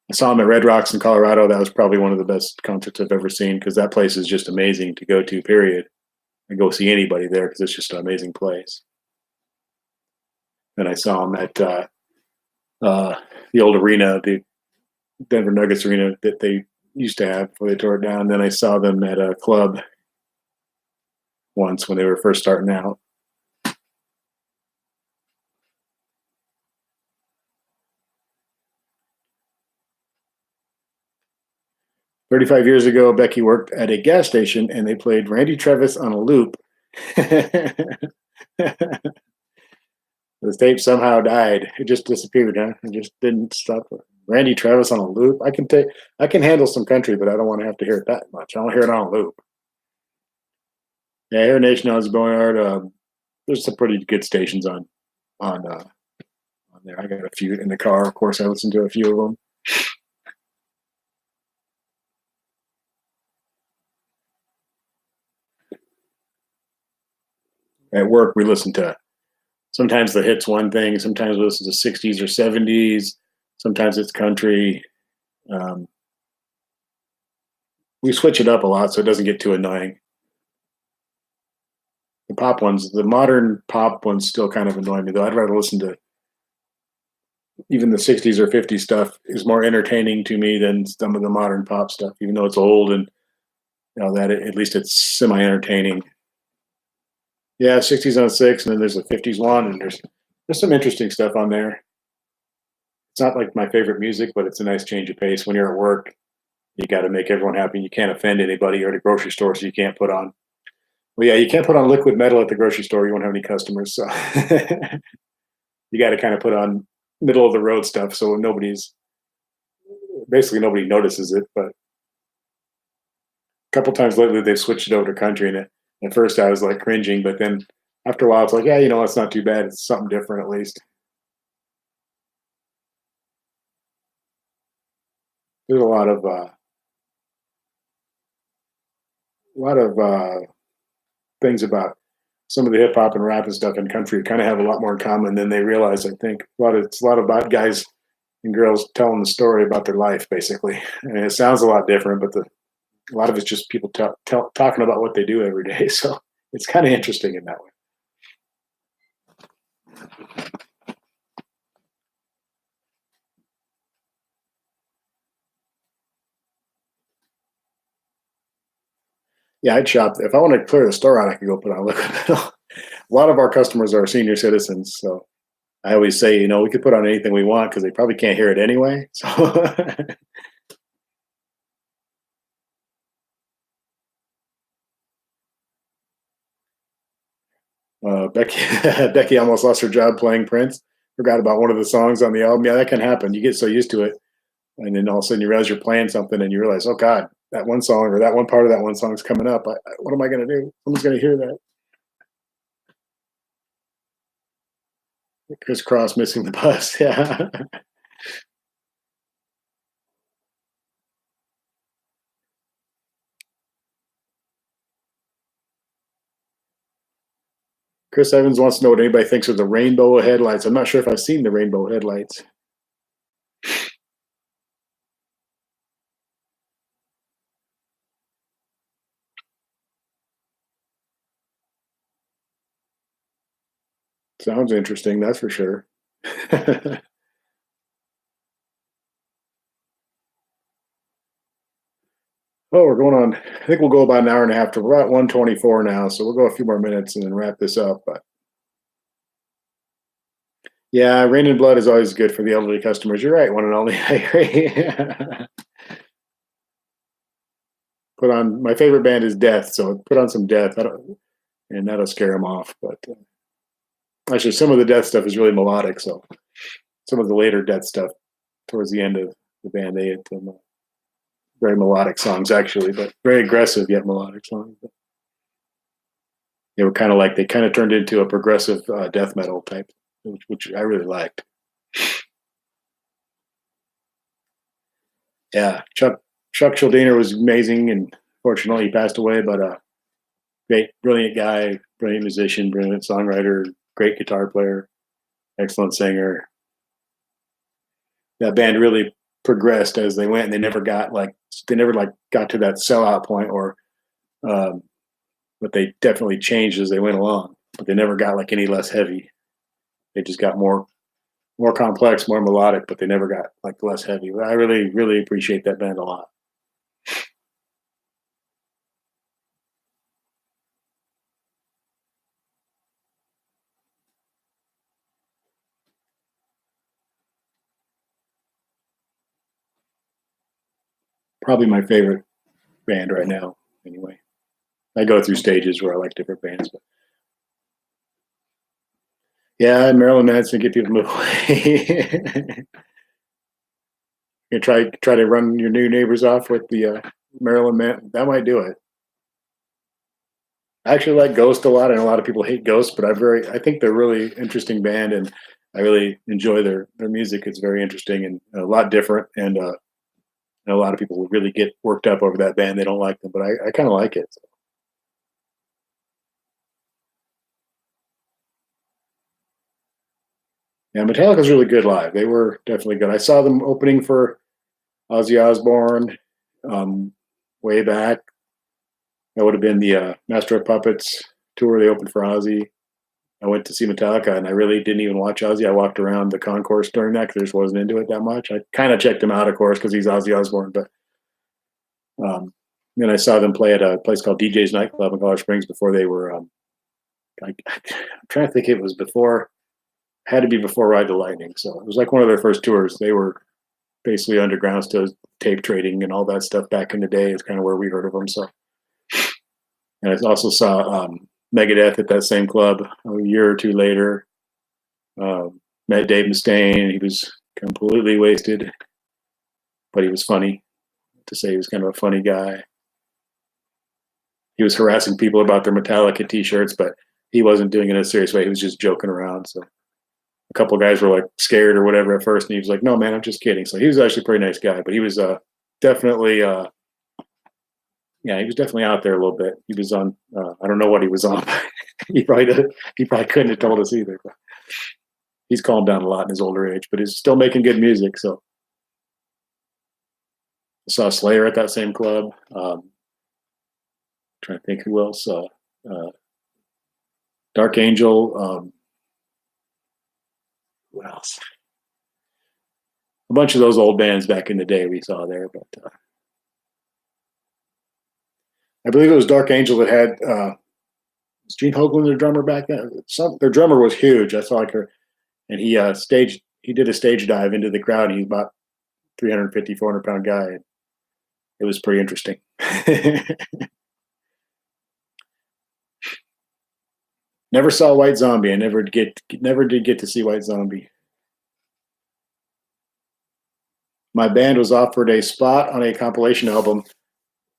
I saw them at Red Rocks in Colorado. That was probably one of the best concerts I've ever seen because that place is just amazing to go to. Period. I go see anybody there because it's just an amazing place. And I saw them at the old arena, the Denver Nuggets arena that they used to have before they tore it down. Then I saw them at a club once when they were first starting out. 35 years ago, Becky worked at a gas station and they played Randy Travis on a loop. The tape somehow died. It just disappeared, huh? It just didn't stop. Randy Travis on a loop. I can handle some country, but I don't want to have to hear it that much. I don't hear it on a loop. Yeah, Air Nation has Boneyard. There's some pretty good stations on there. I got a few in the car. Of course, I listen to a few of them. At work, we listen to sometimes the hits one thing, sometimes we listen to 60s or 70s, sometimes it's country. Um, we switch it up a lot so it doesn't get too annoying. The pop ones, the modern pop ones still kind of annoy me though. I'd rather listen to even the 60s or 50s stuff is more entertaining to me than some of the modern pop stuff, even though it's old and that at least it's semi entertaining. Yeah, 60s on six, and then there's a 50s one, and there's some interesting stuff on there. It's not like my favorite music, but it's a nice change of pace. When you're at work, you got to make everyone happy. You can't offend anybody. You're at a grocery store, so you can't put on. Well, yeah, you can't put on liquid metal at the grocery store. You won't have any customers, so you got to kind of put on middle of the road stuff, so basically nobody notices it. But a couple times lately, they've switched it over to country, and at first I was like cringing, but then after a while, it's like, yeah, it's not too bad. It's something different at least. There's a lot of things about some of the hip hop and rap and stuff in country kind of have a lot more in common than they realize. I think it's a lot about guys and girls telling the story about their life, basically. And it sounds a lot different, but a lot of it's just people talking about what they do every day. So it's kind of interesting in that way. Yeah, I'd shop if I want to clear the store out. I could go put on liquid metal. A lot of our customers are senior citizens, so I always say, we could put on anything we want because they probably can't hear it anyway. So, Becky, Becky almost lost her job playing Prince. Forgot about one of the songs on the album. Yeah, that can happen. You get so used to it, and then all of a sudden you realize you're playing something, and you realize, oh God, that one song or that one part of that one song is coming up. What am I going to do? Someone's going to hear that. Chris Cross missing the bus. Yeah. Chris Evans wants to know what anybody thinks of the rainbow headlights. I'm not sure if I've seen the rainbow headlights. Sounds interesting, that's for sure. Oh, we're going on. I think we'll go about an hour and a half to we're at 124 now, so we'll go a few more minutes and then wrap this up. But yeah, Rain and Blood is always good for the elderly customers. You're right, one and only. I agree. Put on my favorite band is Death, so put on some Death. And that'll scare them off. But actually, some of the Death stuff is really melodic. So some of the later Death stuff towards the end of the band, they had some very melodic songs actually, but very aggressive yet melodic songs. They were kind of like they kind of turned into a progressive death metal type, which I really liked. Yeah, Chuck Schuldiner was amazing, and fortunately he passed away. But Great, brilliant guy, brilliant musician, brilliant songwriter, great guitar player, excellent singer. That band really progressed as they went, and they never like got to that sellout point, or um, but they definitely changed as they went along. But they never got like any less heavy. They just got more complex, more melodic, but they never got like less heavy. I really appreciate that band a lot. Probably my favorite band right now. Anyway, I go through stages where I like different bands, but yeah, Marilyn Manson get people to move away. You try to run your new neighbors off with the Marilyn Man. That might do it. I actually like Ghost a lot, and a lot of people hate Ghost, but I think they're a really interesting band, and I really enjoy their music. It's very interesting and a lot different, and a lot of people would really get worked up over that band. They don't like them, but I kind of like it. So. Yeah, Metallica's really good live. They were definitely good. I saw them opening for Ozzy Osbourne um, way back. That would have been the Master of Puppets tour. They opened for Ozzy. I went to see Metallica, and I really didn't even watch Ozzy. I walked around the concourse during that because I just wasn't into it that much. I kind of checked him out, of course, because he's Ozzy Osbourne. But um, then I saw them play at a place called DJ's Nightclub in Colorado Springs before they were. I'm trying to think. It was before. Had to be before Ride the Lightning. So it was like one of their first tours. They were basically underground, still tape trading and all that stuff back in the day. Is kind of where we heard of them. So, and I also saw Megadeth at that same club a year or two later. Met Dave Mustaine. He was completely wasted, but he was funny. To say he was kind of a funny guy. He was harassing people about their Metallica T-shirts, but he wasn't doing it in a serious way. He was just joking around. So a couple of guys were like scared or whatever at first, and he was like, "No, man, I'm just kidding." So he was actually a pretty nice guy, but he was definitely, yeah, he was definitely out there a little bit. He was on, I don't know what he was on. He probably couldn't have told us either. But he's calmed down a lot in his older age, but he's still making good music. So I saw Slayer at that same club. Trying to think who else. Dark Angel. What else? A bunch of those old bands back in the day we saw there, but I believe it was Dark Angel that had was Gene Hoglan their drummer back then. Their drummer was huge. I saw like her, and he did a stage dive into the crowd. And he's about 350, 400 pound guy. It was pretty interesting. Never saw White Zombie. I never did get to see White Zombie. My band was offered a spot on a compilation album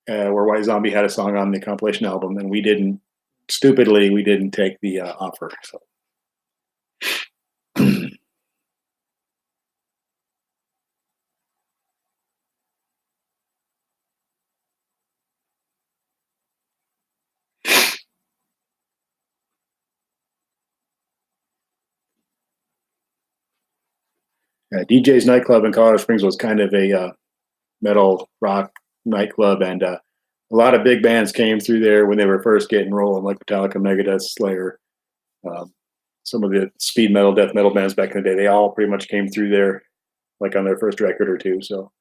where White Zombie had a song on the compilation album, and we didn't. Stupidly, we didn't take the offer. So. DJ's Nightclub in Colorado Springs was kind of a metal rock nightclub, and a lot of big bands came through there when they were first getting rolling, like Metallica, Megadeth, Slayer, um, some of the speed metal, death metal bands back in the day. They all pretty much came through there, like on their first record or two. So,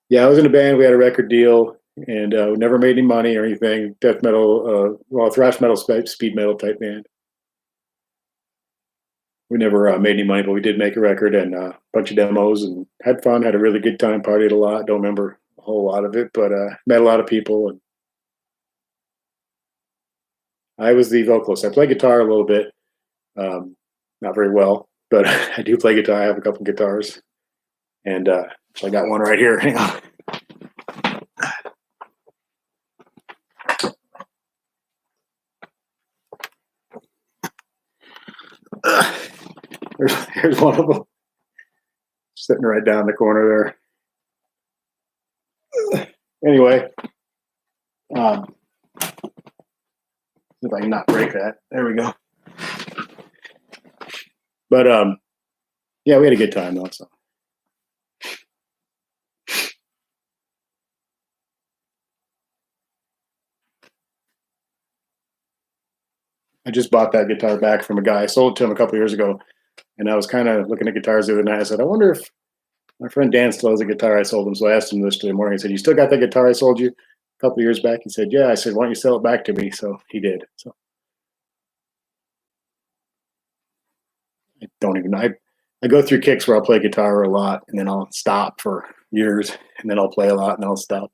yeah, I was in a band. We had a record deal, and we never made any money or anything. Death metal, well, thrash metal, speed metal type band. We never made any money, but we did make a record and a bunch of demos and had fun. Had a really good time. Partied a lot. Don't remember a whole lot of it, but met a lot of people. And I was the vocalist. I play guitar a little bit, not very well, but I do play guitar. I have a couple guitars, and so I got one right here. Hang on. Here's one of them, sitting right down in the corner there. Anyway, If I can not break that. There we go. But yeah, we had a good time though. So I just bought that guitar back from a guy. I sold it to him a couple years ago, and I was kind of looking at guitars the other night. I said, I wonder if my friend Dan still has a guitar I sold him. So I asked him this morning. I said, "You still got that guitar I sold you a couple years back?" He said, "Yeah." I said, "Why don't you sell it back to me?" So he did. So I don't even know. I go through kicks where I'll play guitar a lot, and then I'll stop for years, and then I'll play a lot, and I'll stop.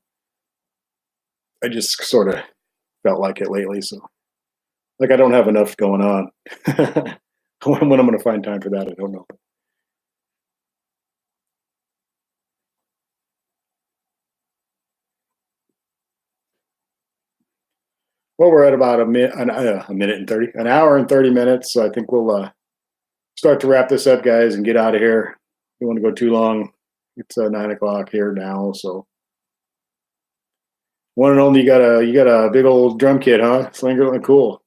I just sort of felt like it lately. So like I don't have enough going on. When I'm going to find time for that, I don't know. Well, we're at about a minute and 30, an hour and 30 minutes. So I think we'll start to wrap this up, guys, and get out of here. Don't want to go too long. It's 9 o'clock here now. So one and only, you got a big old drum kit, huh? Slinger, cool.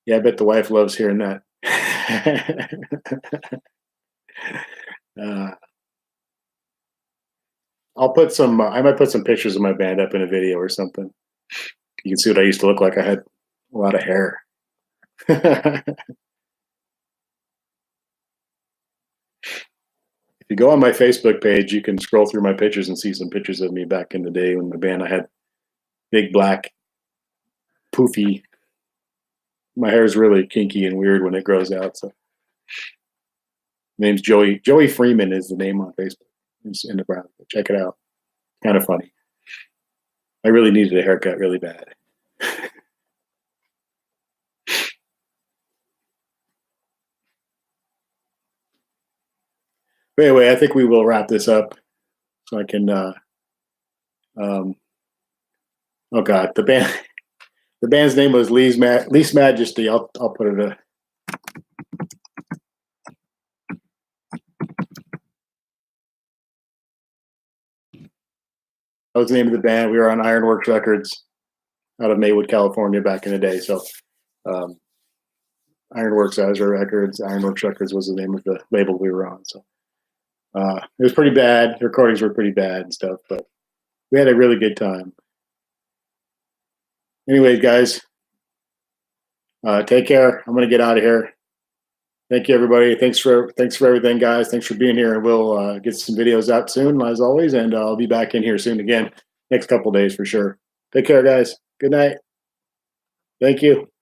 Yeah, I bet the wife loves hearing that. uh, I might put some pictures of my band up in a video or something. You can see what I used to look like. I had a lot of hair. If you go on my Facebook page, you can scroll through my pictures and see some pictures of me back in the day when the band I had big black poofy. My hair is really kinky and weird when it grows out. So name's Joey. Joey Freeman is the name on Facebook. It's in the brown. Check it out. Kind of funny. I really needed a haircut really bad. But anyway, I think we will wrap this up so I can. Um, oh God, the band's name was Lee's Majesty. I'll put it. That was the name of the band. We were on Ironworks Records out of Maywood, California, back in the day. So, Ironworks Azure Records. Ironworks Records was the name of the label we were on. So, it was pretty bad. The recordings were pretty bad and stuff, but we had a really good time. Anyways, guys, take care. I'm gonna get out of here. Thank you, everybody. Thanks for everything, guys. Thanks for being here, and we'll get some videos out soon, as always. And I'll be back in here soon again, next couple days for sure. Take care, guys. Good night. Thank you.